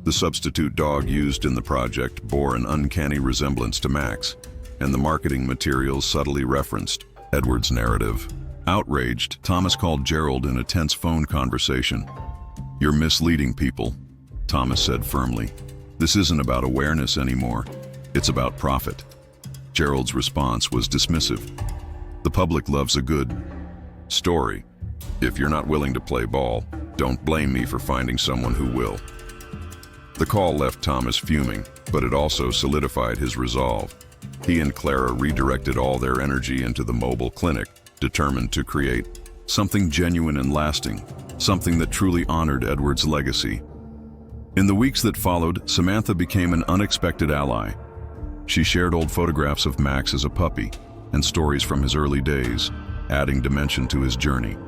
The substitute dog used in the project bore an uncanny resemblance to Max, and the marketing materials subtly referenced Edward's narrative. Outraged, Thomas called Gerald in a tense phone conversation. "You're misleading people," Thomas said firmly. "This isn't about awareness anymore. It's about profit." Gerald's response was dismissive. "The public loves a good story. If you're not willing to play ball, don't blame me for finding someone who will." The call left Thomas fuming, but it also solidified his resolve. He and Clara redirected all their energy into the mobile clinic, determined to create something genuine and lasting, something that truly honored Edward's legacy. In the weeks that followed, Samantha became an unexpected ally. She shared old photographs of Max as a puppy and stories from his early days, adding dimension to his journey.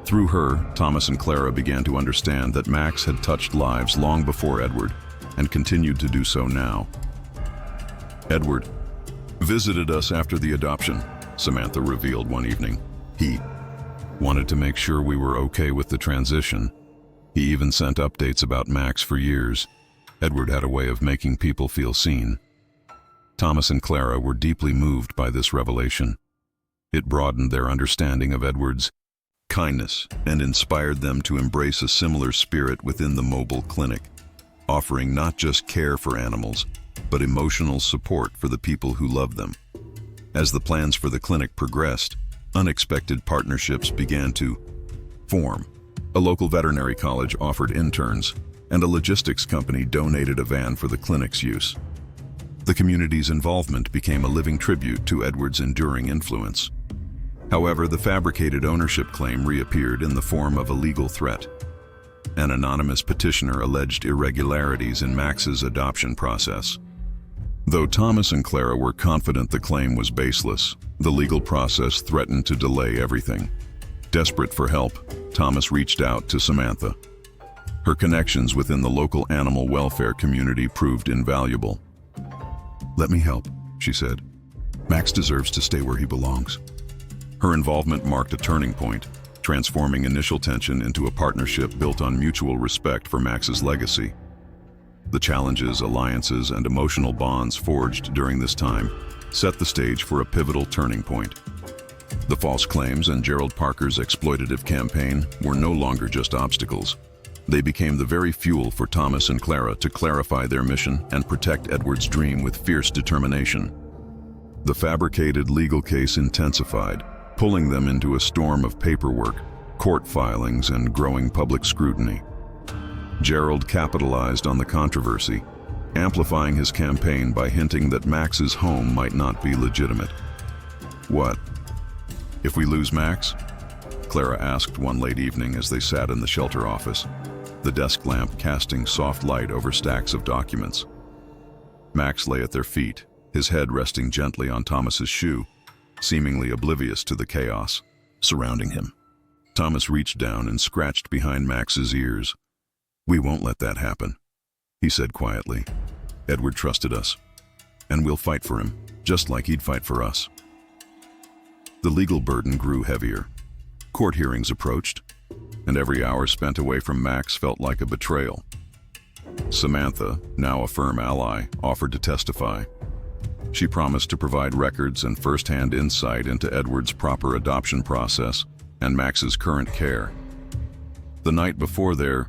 Through her, Thomas and Clara began to understand that Max had touched lives long before Edward and continued to do so now. Edward visited us after the adoption, Samantha revealed one evening. He wanted to make sure we were okay with the transition. He even sent updates about Max for years. Edward had a way of making people feel seen. Thomas and Clara were deeply moved by this revelation. It broadened their understanding of Edward's kindness and inspired them to embrace a similar spirit within the mobile clinic, offering not just care for animals, but emotional support for the people who love them. As the plans for the clinic progressed, unexpected partnerships began to form. A local veterinary college offered interns, and a logistics company donated a van for the clinic's use. The community's involvement became a living tribute to Edward's enduring influence. However, the fabricated ownership claim reappeared in the form of a legal threat. An anonymous petitioner alleged irregularities in Max's adoption process. Though Thomas and Clara were confident the claim was baseless, the legal process threatened to delay everything. Desperate for help, Thomas reached out to Samantha. Her connections within the local animal welfare community proved invaluable. "Let me help," she said. "Max deserves to stay where he belongs." Her involvement marked a turning point, transforming initial tension into a partnership built on mutual respect for Max's legacy. The challenges, alliances, and emotional bonds forged during this time set the stage for a pivotal turning point. The false claims and Gerald Parker's exploitative campaign were no longer just obstacles. They became the very fuel for Thomas and Clara to clarify their mission and protect Edward's dream with fierce determination. The fabricated legal case intensified, pulling them into a storm of paperwork, court filings, and growing public scrutiny. Gerald capitalized on the controversy, amplifying his campaign by hinting that Max's home might not be legitimate. "What if we lose Max?" Clara asked one late evening as they sat in the shelter office, the desk lamp casting soft light over stacks of documents. Max lay at their feet, his head resting gently on Thomas's shoe, seemingly oblivious to the chaos surrounding him. Thomas reached down and scratched behind Max's ears. "We won't let that happen," he said quietly. "Edward trusted us, and we'll fight for him, just like he'd fight for us." The legal burden grew heavier. Court hearings approached, and every hour spent away from Max felt like a betrayal. Samantha, now a firm ally, offered to testify. She promised to provide records and first-hand insight into Edward's proper adoption process and Max's current care. The night before their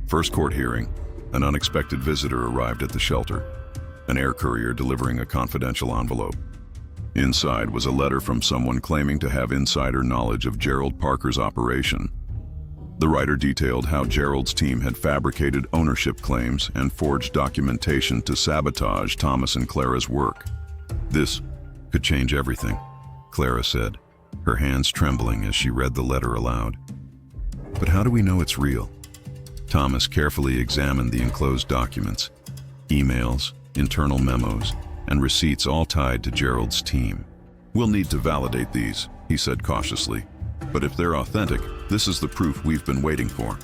first court hearing, an unexpected visitor arrived at the shelter, an air courier delivering a confidential envelope. Inside was a letter from someone claiming to have insider knowledge of Gerald Parker's operation. The writer detailed how Gerald's team had fabricated ownership claims and forged documentation to sabotage Thomas and Clara's work. "This could change everything," Clara said, her hands trembling as she read the letter aloud. "But how do we know it's real?" Thomas carefully examined the enclosed documents, emails, internal memos, and receipts all tied to Gerald's team. "We'll need to validate these," he said cautiously. "But if they're authentic, this is the proof we've been waiting for."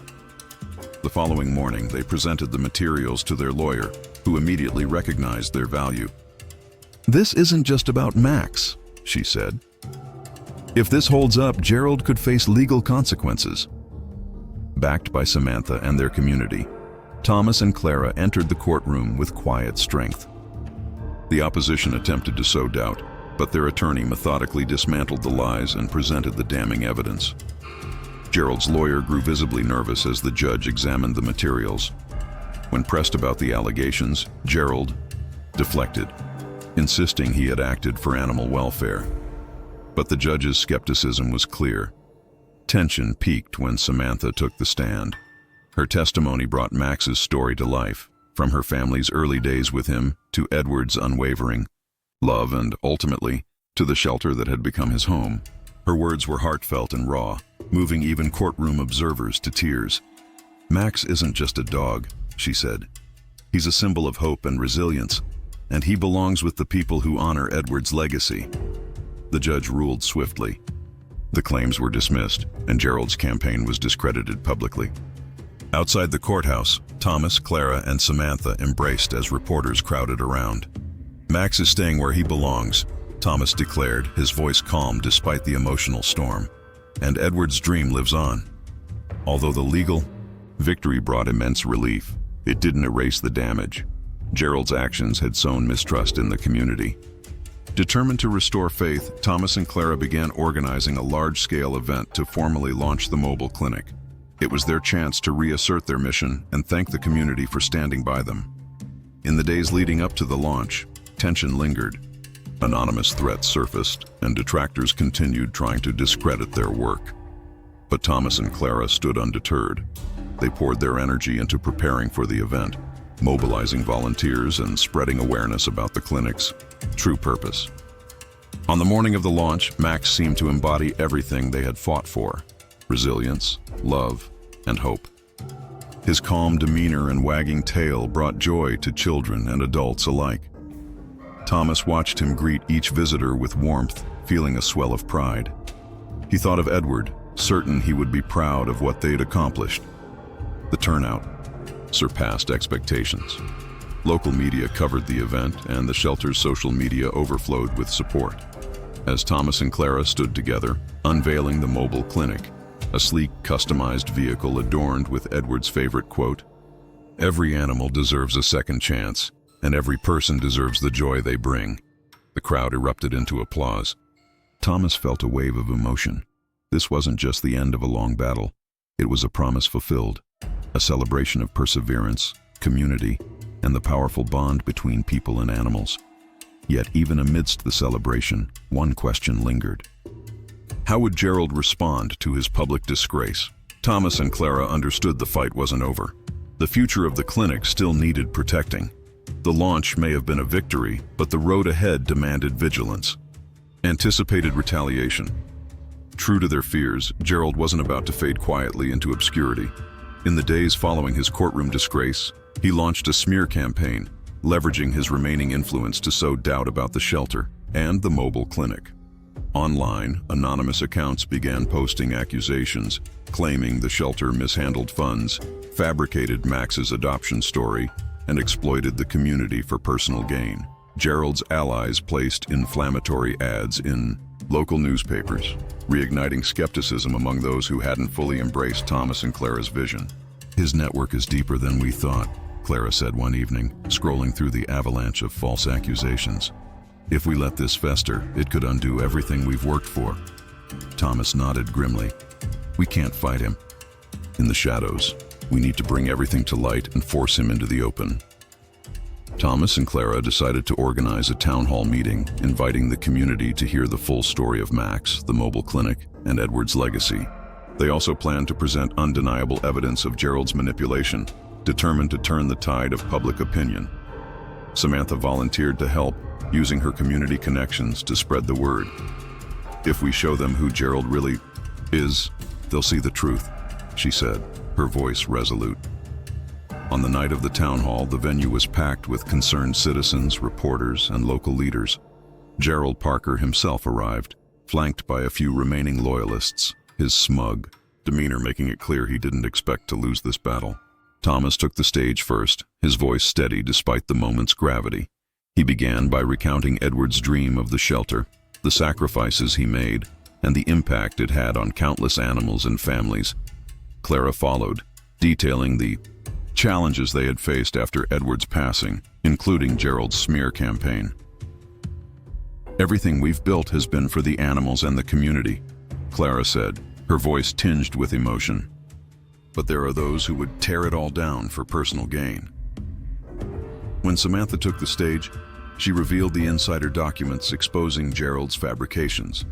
The following morning, they presented the materials to their lawyer, who immediately recognized their value. "This isn't just about Max," she said. "If this holds up, Gerald could face legal consequences." Backed by Samantha and their community, Thomas and Clara entered the courtroom with quiet strength. The opposition attempted to sow doubt, but their attorney methodically dismantled the lies and presented the damning evidence. Gerald's lawyer grew visibly nervous as the judge examined the materials. When pressed about the allegations, Gerald deflected, insisting he had acted for animal welfare. But the judge's skepticism was clear. Tension peaked when Samantha took the stand. Her testimony brought Max's story to life, from her family's early days with him to Edward's unwavering love and, ultimately, to the shelter that had become his home. Her words were heartfelt and raw, moving even courtroom observers to tears. "Max isn't just a dog," she said. "He's a symbol of hope and resilience, and he belongs with the people who honor Edward's legacy. The judge ruled swiftly. The claims were dismissed, and Gerald's campaign was discredited publicly. Outside the courthouse, Thomas, Clara, and Samantha embraced as reporters crowded around. "Max is staying where he belongs," Thomas declared, his voice calm despite the emotional storm. "And Edward's dream lives on." Although the legal victory brought immense relief, it didn't erase the damage. Gerald's actions had sown mistrust in the community. Determined to restore faith, Thomas and Clara began organizing a large-scale event to formally launch the mobile clinic. It was their chance to reassert their mission and thank the community for standing by them. In the days leading up to the launch, tension lingered. Anonymous threats surfaced, and detractors continued trying to discredit their work. But Thomas and Clara stood undeterred. They poured their energy into preparing for the event, mobilizing volunteers and spreading awareness about the clinic's true purpose. On the morning of the launch, Max seemed to embody everything they had fought for: resilience, love, and hope. His calm demeanor and wagging tail brought joy to children and adults alike. Thomas watched him greet each visitor with warmth, feeling a swell of pride. He thought of Edward, certain he would be proud of what they'd accomplished. The turnout surpassed expectations. Local media covered the event, and the shelter's social media overflowed with support. As Thomas and Clara stood together, unveiling the mobile clinic, a sleek, customized vehicle adorned with Edward's favorite quote, "Every animal deserves a second chance, and every person deserves the joy they bring." The crowd erupted into applause. Thomas felt a wave of emotion. This wasn't just the end of a long battle. It was a promise fulfilled, a celebration of perseverance, community, and the powerful bond between people and animals. Yet even amidst the celebration, one question lingered. How would Gerald respond to his public disgrace? Thomas and Clara understood the fight wasn't over. The future of the clinic still needed protecting. The launch may have been a victory, but the road ahead demanded vigilance. Anticipated retaliation. True to their fears, Gerald wasn't about to fade quietly into obscurity. In the days following his courtroom disgrace, he launched a smear campaign, leveraging his remaining influence to sow doubt about the shelter and the mobile clinic. Online, anonymous accounts began posting accusations, claiming the shelter mishandled funds, fabricated Max's adoption story, and exploited the community for personal gain. Gerald's allies placed inflammatory ads in local newspapers, reigniting skepticism among those who hadn't fully embraced Thomas and Clara's vision. "His network is deeper than we thought," Clara said one evening, scrolling through the avalanche of false accusations. "If we let this fester, it could undo everything we've worked for." Thomas nodded grimly. "We can't fight him. In the shadows, we need to bring everything to light and force him into the open." Thomas and Clara decided to organize a town hall meeting, inviting the community to hear the full story of Max, the mobile clinic, and Edward's legacy. They also planned to present undeniable evidence of Gerald's manipulation, determined to turn the tide of public opinion. Samantha volunteered to help, using her community connections to spread the word. "If we show them who Gerald really is, they'll see the truth," she said, her voice resolute. On the night of the town hall, the venue was packed with concerned citizens, reporters, and local leaders. Gerald Parker himself arrived, flanked by a few remaining loyalists, his smug demeanor making it clear he didn't expect to lose this battle. Thomas took the stage first, his voice steady despite the moment's gravity. He began by recounting Edward's dream of the shelter, the sacrifices he made, and the impact it had on countless animals and families. Clara followed, detailing the challenges they had faced after Edward's passing, including Gerald's smear campaign. "Everything we've built has been for the animals and the community," Clara said, her voice tinged with emotion. "But there are those who would tear it all down for personal gain." When Samantha took the stage, she revealed the insider documents exposing Gerald's fabrications.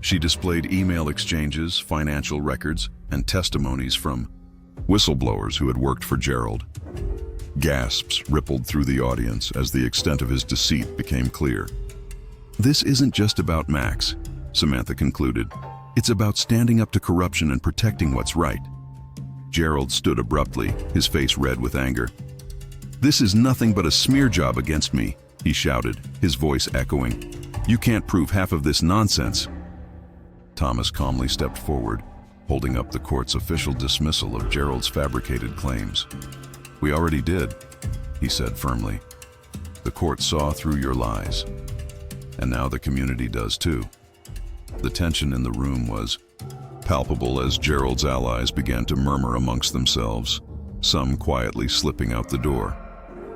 She displayed email exchanges, financial records, and testimonies from whistleblowers who had worked for Gerald. Gasps rippled through the audience as the extent of his deceit became clear. "This isn't just about Max," Samantha concluded. "It's about standing up to corruption and protecting what's right." Gerald stood abruptly, his face red with anger. "This is nothing but a smear job against me. he shouted, his voice echoing. "You can't prove half of this nonsense." Thomas calmly stepped forward, holding up the court's official dismissal of Gerald's fabricated claims. "We already did," he said firmly. "The court saw through your lies. And now the community does too." The tension in the room was palpable as Gerald's allies began to murmur amongst themselves, some quietly slipping out the door.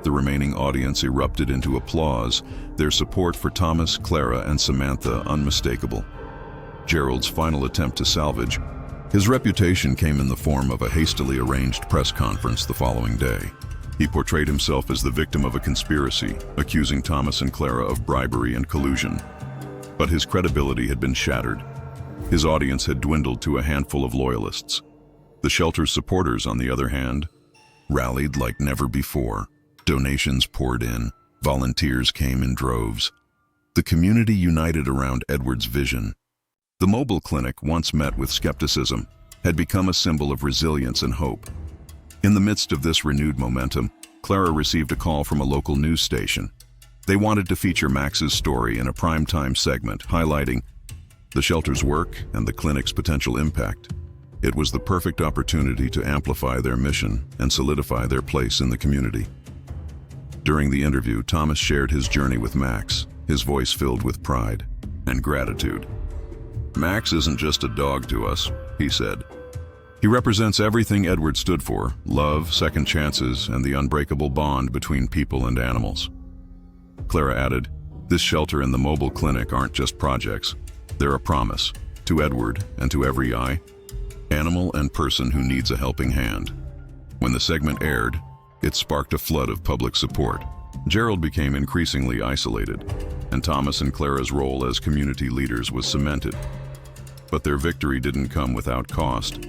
The remaining audience erupted into applause, their support for Thomas, Clara, and Samantha unmistakable. Gerald's final attempt to salvage his reputation came in the form of a hastily arranged press conference the following day. He portrayed himself as the victim of a conspiracy, accusing Thomas and Clara of bribery and collusion. But his credibility had been shattered. His audience had dwindled to a handful of loyalists. The shelter's supporters, on the other hand, rallied like never before. Donations poured in, volunteers came in droves. The community united around Edward's vision. The mobile clinic, once met with skepticism, had become a symbol of resilience and hope. In the midst of this renewed momentum, Clara received a call from a local news station. They wanted to feature Max's story in a primetime segment, highlighting the shelter's work and the clinic's potential impact. It was the perfect opportunity to amplify their mission and solidify their place in the community. During the interview, Thomas shared his journey with Max, his voice filled with pride and gratitude. "Max isn't just a dog to us," he said. "He represents everything Edward stood for: love, second chances, and the unbreakable bond between people and animals." Clara added, "This shelter and the mobile clinic aren't just projects. They're a promise, to Edward and to every animal and person who needs a helping hand." When the segment aired, it sparked a flood of public support. Gerald became increasingly isolated, and Thomas and Clara's role as community leaders was cemented. But their victory didn't come without cost.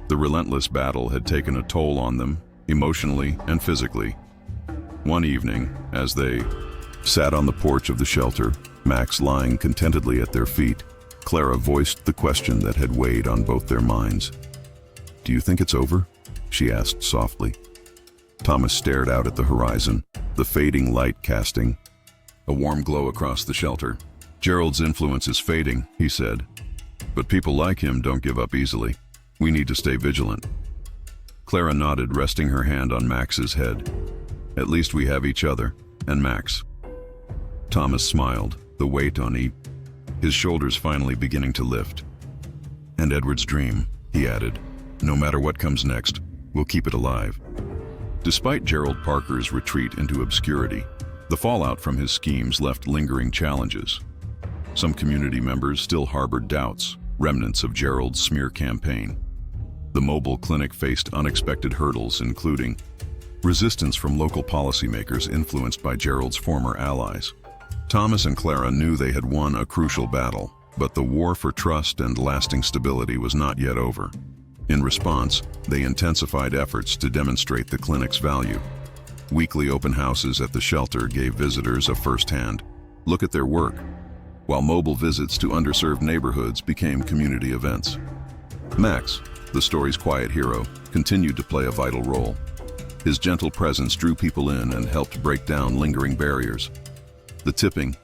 The relentless battle had taken a toll on them, emotionally and physically. One evening, as they sat on the porch of the shelter, Max lying contentedly at their feet, Clara voiced the question that had weighed on both their minds. "Do you think it's over?" she asked softly. Thomas stared out at the horizon, the fading light casting a warm glow across the shelter. "Gerald's influence is fading," he said. "But people like him don't give up easily. We need to stay vigilant." Clara nodded, resting her hand on Max's head. "At least we have each other, and Max." Thomas smiled, the weight on his shoulders finally beginning to lift. "And Edward's dream," he added. "No matter what comes next, we'll keep it alive." Despite Gerald Parker's retreat into obscurity, the fallout from his schemes left lingering challenges. Some community members still harbored doubts, remnants of Gerald's smear campaign. The mobile clinic faced unexpected hurdles, including resistance from local policymakers influenced by Gerald's former allies. Thomas and Clara knew they had won a crucial battle, but the war for trust and lasting stability was not yet over. In response, they intensified efforts to demonstrate the clinic's value. Weekly open houses at the shelter gave visitors a first-hand look at their work, while mobile visits to underserved neighborhoods became community events. Max, the story's quiet hero, continued to play a vital role. His gentle presence drew people in and helped break down lingering barriers. The tipping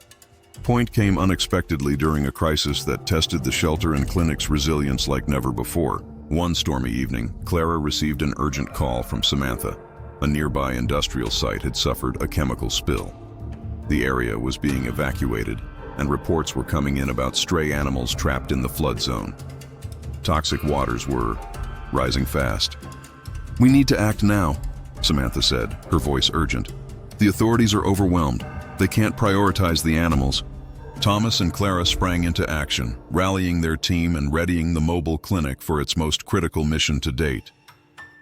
point came unexpectedly during a crisis that tested the shelter and clinic's resilience like never before. One stormy evening, Clara received an urgent call from Samantha. A nearby industrial site had suffered a chemical spill. The area was being evacuated, and reports were coming in about stray animals trapped in the flood zone. Toxic waters were rising fast. "We need to act now," Samantha said, her voice urgent. "The authorities are overwhelmed. They can't prioritize the animals." Thomas and Clara sprang into action, rallying their team and readying the mobile clinic for its most critical mission to date.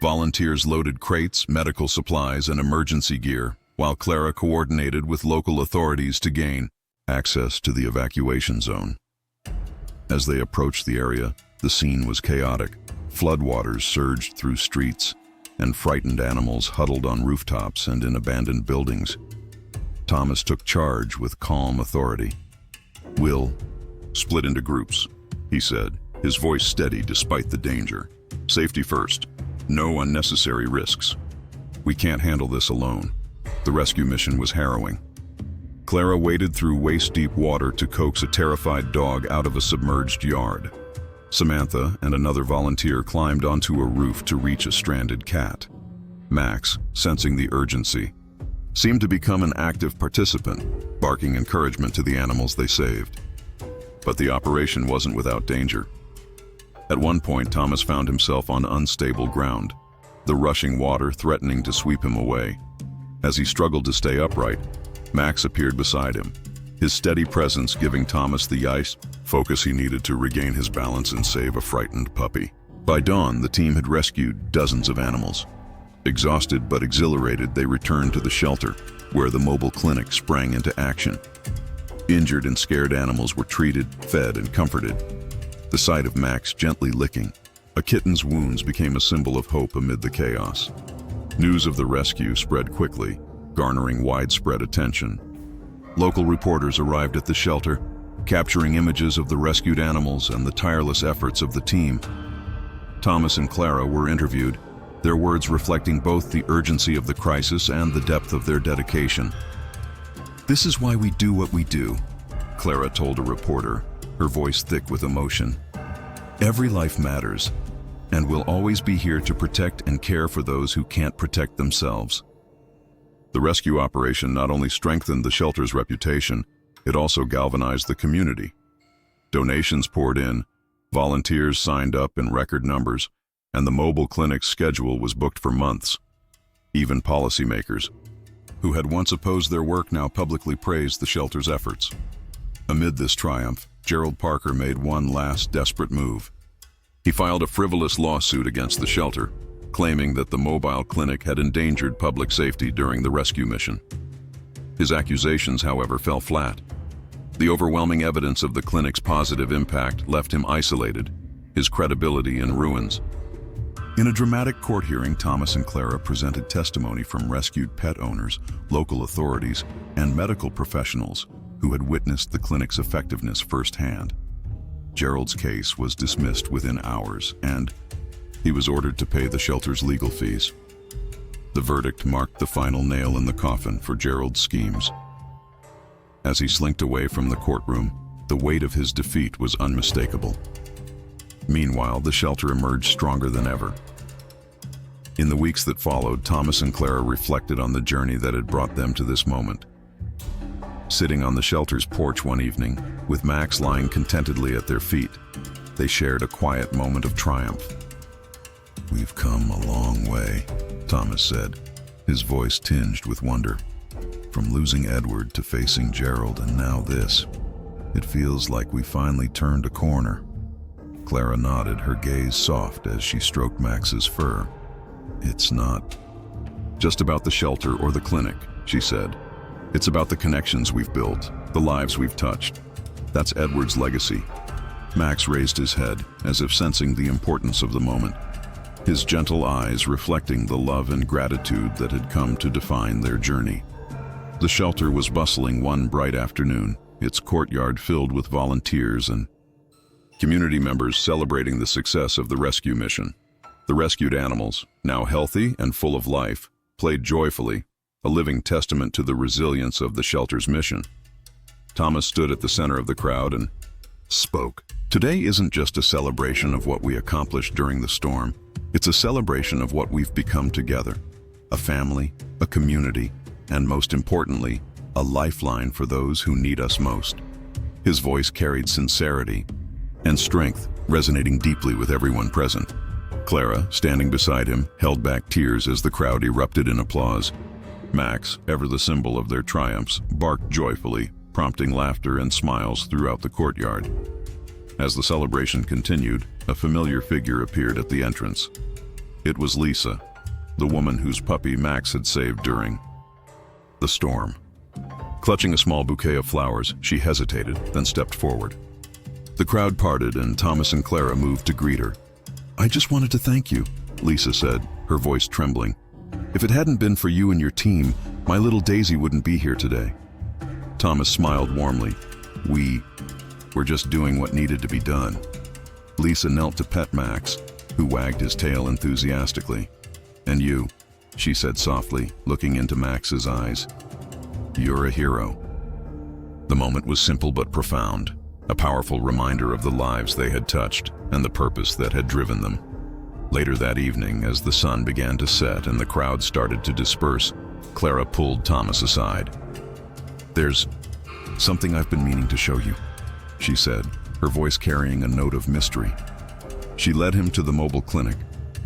Volunteers loaded crates, medical supplies, and emergency gear, while Clara coordinated with local authorities to gain access to the evacuation zone. As they approached the area, the scene was chaotic. Floodwaters surged through streets, and frightened animals huddled on rooftops and in abandoned buildings. Thomas took charge with calm authority. "We'll split into groups," he said, his voice steady despite the danger. "Safety first. No unnecessary risks. We can't handle this alone." The rescue mission was harrowing. Clara waded through waist-deep water to coax a terrified dog out of a submerged yard. Samantha and another volunteer climbed onto a roof to reach a stranded cat. Max, sensing the urgency, seemed to become an active participant, barking encouragement to the animals they saved. But the operation wasn't without danger. At one point, Thomas found himself on unstable ground, the rushing water threatening to sweep him away. As he struggled to stay upright, Max appeared beside him, his steady presence giving Thomas the ice focus he needed to regain his balance and save a frightened puppy. By dawn, the team had rescued dozens of animals. Exhausted but exhilarated, they returned to the shelter, where the mobile clinic sprang into action. Injured and scared animals were treated, fed, and comforted. The sight of Max gently licking a kitten's wounds became a symbol of hope amid the chaos. News of the rescue spread quickly, garnering widespread attention. Local reporters arrived at the shelter, capturing images of the rescued animals and the tireless efforts of the team. Thomas and Clara were interviewed, their words reflecting both the urgency of the crisis and the depth of their dedication. "This is why we do what we do," Clara told a reporter, her voice thick with emotion. "Every life matters, and we'll always be here to protect and care for those who can't protect themselves." The rescue operation not only strengthened the shelter's reputation, it also galvanized the community. Donations poured in, volunteers signed up in record numbers, and the mobile clinic's schedule was booked for months. Even policymakers, who had once opposed their work, now publicly praised the shelter's efforts. Amid this triumph, Gerald Parker made one last desperate move. He filed a frivolous lawsuit against the shelter, claiming that the mobile clinic had endangered public safety during the rescue mission. His accusations, however, fell flat. The overwhelming evidence of the clinic's positive impact left him isolated, his credibility in ruins. In a dramatic court hearing, Thomas and Clara presented testimony from rescued pet owners, local authorities, and medical professionals who had witnessed the clinic's effectiveness firsthand. Gerald's case was dismissed within hours, and he was ordered to pay the shelter's legal fees. The verdict marked the final nail in the coffin for Gerald's schemes. As he slinked away from the courtroom, the weight of his defeat was unmistakable. Meanwhile, the shelter emerged stronger than ever. In the weeks that followed, Thomas and Clara reflected on the journey that had brought them to this moment. Sitting on the shelter's porch one evening, with Max lying contentedly at their feet, they shared a quiet moment of triumph. "We've come a long way," Thomas said, his voice tinged with wonder. "From losing Edward to facing Gerald and now this. It feels like we finally turned a corner." Clara nodded, her gaze soft as she stroked Max's fur. "It's not just about the shelter or the clinic," she said. "It's about the connections we've built, the lives we've touched. That's Edward's legacy." Max raised his head, as if sensing the importance of the moment, his gentle eyes reflecting the love and gratitude that had come to define their journey. The shelter was bustling one bright afternoon, its courtyard filled with volunteers and community members celebrating the success of the rescue mission. The rescued animals, now healthy and full of life, played joyfully, a living testament to the resilience of the shelter's mission. Thomas stood at the center of the crowd and spoke. "Today isn't just a celebration of what we accomplished during the storm. It's a celebration of what we've become together. A family, a community, and most importantly, a lifeline for those who need us most." His voice carried sincerity and strength, resonating deeply with everyone present. Clara, standing beside him, held back tears as the crowd erupted in applause. Max, ever the symbol of their triumphs, barked joyfully, prompting laughter and smiles throughout the courtyard. As the celebration continued, a familiar figure appeared at the entrance. It was Lisa, the woman whose puppy Max had saved during the storm. Clutching a small bouquet of flowers, she hesitated, then stepped forward. The crowd parted and Thomas and Clara moved to greet her. "I just wanted to thank you," Lisa said, her voice trembling. "If it hadn't been for you and your team, my little Daisy wouldn't be here today." Thomas smiled warmly. We're just doing what needed to be done." Lisa knelt to pet Max, who wagged his tail enthusiastically. "And you," she said softly, looking into Max's eyes. "You're a hero." The moment was simple but profound, a powerful reminder of the lives they had touched and the purpose that had driven them. Later that evening, as the sun began to set and the crowd started to disperse, Clara pulled Thomas aside. "There's something I've been meaning to show you," she said, her voice carrying a note of mystery. She led him to the mobile clinic,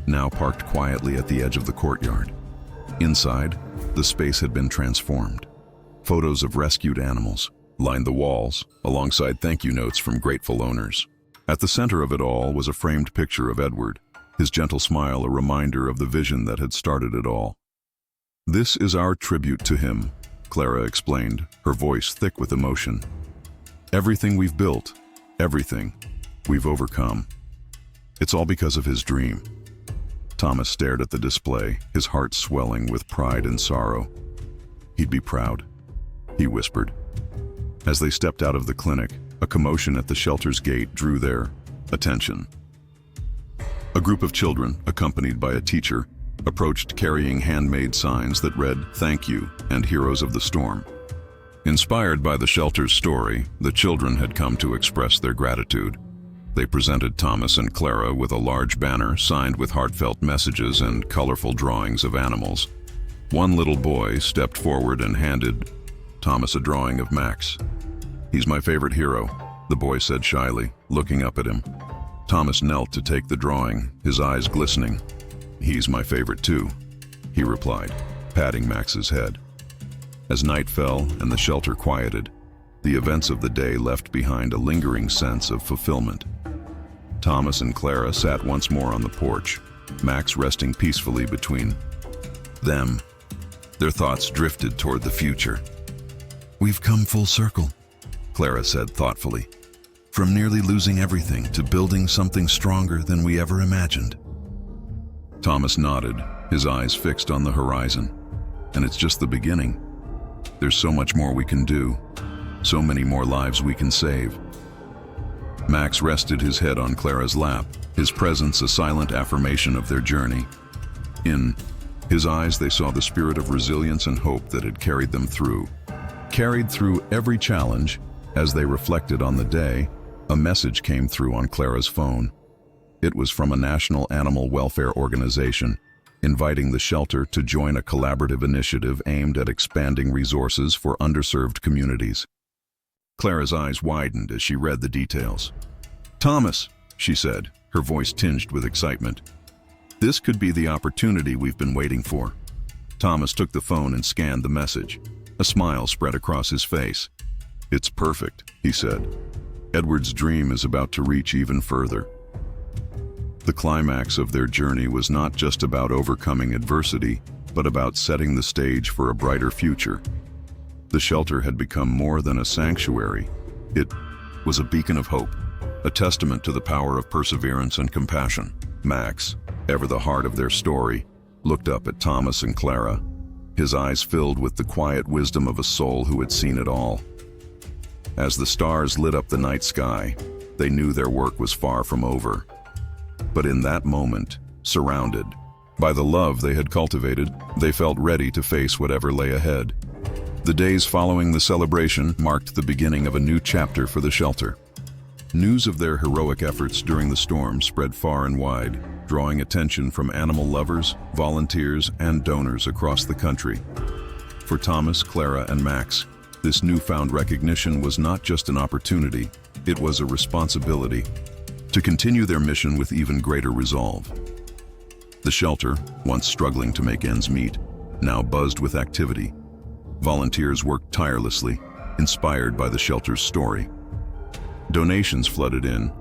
now parked quietly at the edge of the courtyard. Inside, the space had been transformed. Photos of rescued animals lined the walls, alongside thank you notes from grateful owners. At the center of it all was a framed picture of Edward, his gentle smile a reminder of the vision that had started it all. "This is our tribute to him," Clara explained, her voice thick with emotion. "Everything we've built, everything we've overcome, it's all because of his dream." Thomas stared at the display, his heart swelling with pride and sorrow. "He'd be proud," he whispered. As they stepped out of the clinic, a commotion at the shelter's gate drew their attention. A group of children, accompanied by a teacher, approached carrying handmade signs that read, "Thank you," and "Heroes of the Storm." Inspired by the shelter's story, the children had come to express their gratitude. They presented Thomas and Clara with a large banner signed with heartfelt messages and colorful drawings of animals. One little boy stepped forward and handed Thomas a drawing of Max. "He's my favorite hero," the boy said shyly, looking up at him. Thomas knelt to take the drawing, his eyes glistening. "He's my favorite too," he replied, patting Max's head. As night fell and the shelter quieted, the events of the day left behind a lingering sense of fulfillment. Thomas and Clara sat once more on the porch, Max resting peacefully between them. Their thoughts drifted toward the future. "We've come full circle," Clara said thoughtfully. "From nearly losing everything to building something stronger than we ever imagined." Thomas nodded, his eyes fixed on the horizon. "And it's just the beginning. There's so much more we can do, so many more lives we can save." Max rested his head on Clara's lap, his presence a silent affirmation of their journey. In his eyes they saw the spirit of resilience and hope that had carried them through. Carried through every challenge. As they reflected on the day, a message came through on Clara's phone. It was from a national animal welfare organization, inviting the shelter to join a collaborative initiative aimed at expanding resources for underserved communities. Clara's eyes widened as she read the details. "Thomas," she said, her voice tinged with excitement. "This could be the opportunity we've been waiting for." Thomas took the phone and scanned the message. A smile spread across his face. "It's perfect," he said. "Edward's dream is about to reach even further." The climax of their journey was not just about overcoming adversity, but about setting the stage for a brighter future. The shelter had become more than a sanctuary. It was a beacon of hope, a testament to the power of perseverance and compassion. Max, ever the heart of their story, looked up at Thomas and Clara, his eyes filled with the quiet wisdom of a soul who had seen it all. As the stars lit up the night sky, they knew their work was far from over. But in that moment, surrounded by the love they had cultivated, they felt ready to face whatever lay ahead. The days following the celebration marked the beginning of a new chapter for the shelter. News of their heroic efforts during the storm spread far and wide, drawing attention from animal lovers, volunteers, and donors across the country. For Thomas, Clara, and Max, this newfound recognition was not just an opportunity, it was a responsibility to continue their mission with even greater resolve. The shelter, once struggling to make ends meet, now buzzed with activity. Volunteers worked tirelessly, inspired by the shelter's story. Donations flooded in,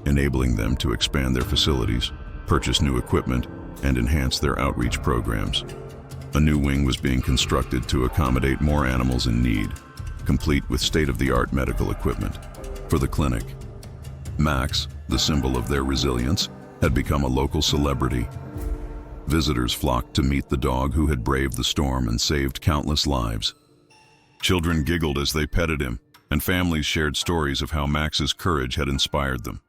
enabling them to expand their facilities, purchase new equipment, and enhance their outreach programs. A new wing was being constructed to accommodate more animals in need, complete with state-of-the-art medical equipment. For the clinic, Max, the symbol of their resilience, had become a local celebrity. Visitors flocked to meet the dog who had braved the storm and saved countless lives. Children giggled as they petted him, and families shared stories of how Max's courage had inspired them.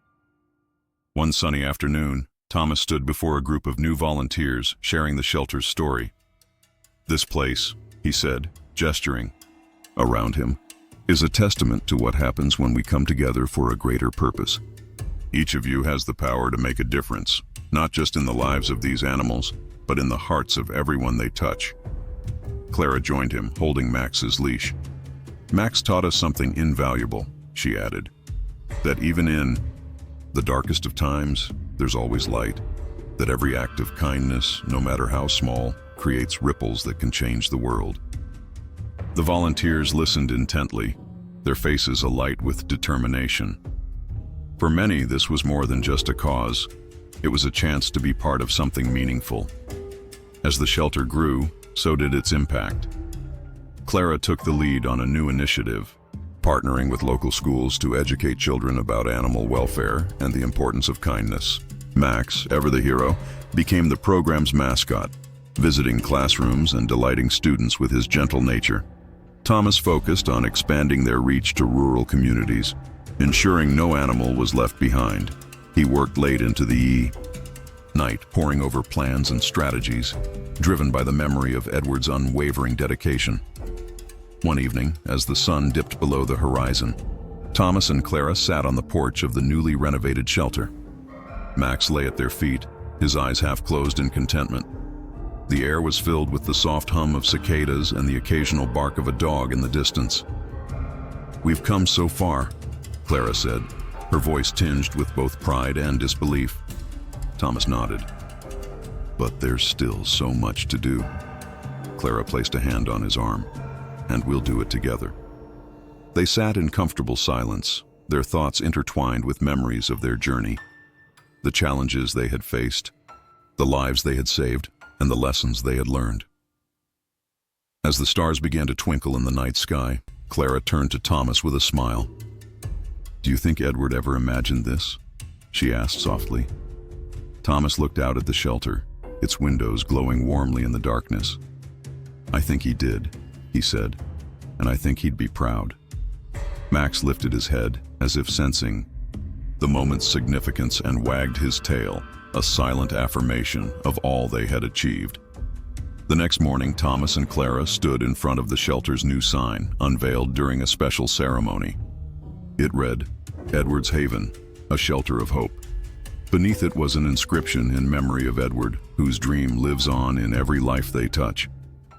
One sunny afternoon, Thomas stood before a group of new volunteers sharing the shelter's story. "This place," he said, gesturing around him, is a testament to what happens when we come together for a greater purpose. Each of you has the power to make a difference, not just in the lives of these animals, but in the hearts of everyone they touch. Clara joined him, holding Max's leash. Max taught us something invaluable, she added, that even in the darkest of times, there's always light, that every act of kindness, no matter how small, creates ripples that can change the world. The volunteers listened intently, their faces alight with determination. For many, this was more than just a cause. It was a chance to be part of something meaningful. As the shelter grew, so did its impact. Clara took the lead on a new initiative, partnering with local schools to educate children about animal welfare and the importance of kindness. Max, ever the hero, became the program's mascot, visiting classrooms and delighting students with his gentle nature. Thomas focused on expanding their reach to rural communities, ensuring no animal was left behind. He worked late into the night, poring over plans and strategies, driven by the memory of Edward's unwavering dedication. One evening, as the sun dipped below the horizon, Thomas and Clara sat on the porch of the newly renovated shelter. Max lay at their feet, his eyes half closed in contentment. The air was filled with the soft hum of cicadas and the occasional bark of a dog in the distance. "We've come so far," Clara said, her voice tinged with both pride and disbelief. Thomas nodded. "But there's still so much to do." Clara placed a hand on his arm. "And we'll do it together." They sat in comfortable silence, their thoughts intertwined with memories of their journey, the challenges they had faced, the lives they had saved, and the lessons they had learned. As the stars began to twinkle in the night sky, Clara turned to Thomas with a smile. "Do you think Edward ever imagined this?" she asked softly. Thomas looked out at the shelter, its windows glowing warmly in the darkness. "I think he did," he said, "and I think he'd be proud." Max lifted his head, as if sensing the moment's significance, and wagged his tail, a silent affirmation of all they had achieved. The next morning, Thomas and Clara stood in front of the shelter's new sign, unveiled during a special ceremony. It read, "Edward's Haven, a shelter of hope." Beneath it was an inscription in memory of Edward, whose dream lives on in every life they touch.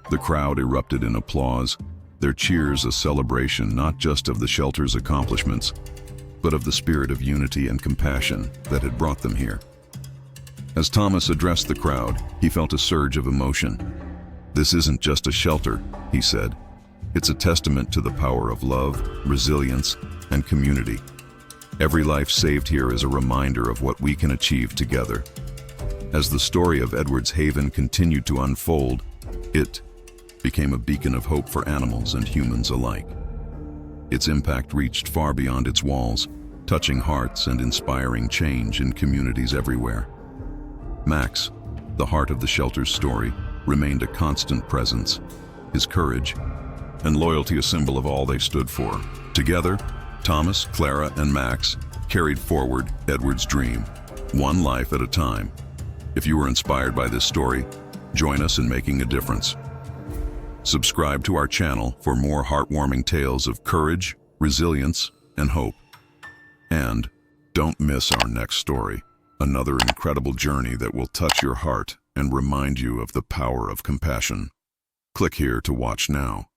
The crowd erupted in applause, their cheers a celebration not just of the shelter's accomplishments, but of the spirit of unity and compassion that had brought them here. As Thomas addressed the crowd, he felt a surge of emotion. "This isn't just a shelter," he said. "It's a testament to the power of love, resilience, and community. Every life saved here is a reminder of what we can achieve together." As the story of Edward's Haven continued to unfold, it became a beacon of hope for animals and humans alike. Its impact reached far beyond its walls, touching hearts and inspiring change in communities everywhere. Max, the heart of the shelter's story, remained a constant presence, his courage and loyalty a symbol of all they stood for. Together, Thomas, Clara, and Max carried forward Edward's dream, one life at a time. If you were inspired by this story, join us in making a difference. Subscribe to our channel for more heartwarming tales of courage, resilience, and hope. And don't miss our next story, another incredible journey that will touch your heart and remind you of the power of compassion. Click here to watch now.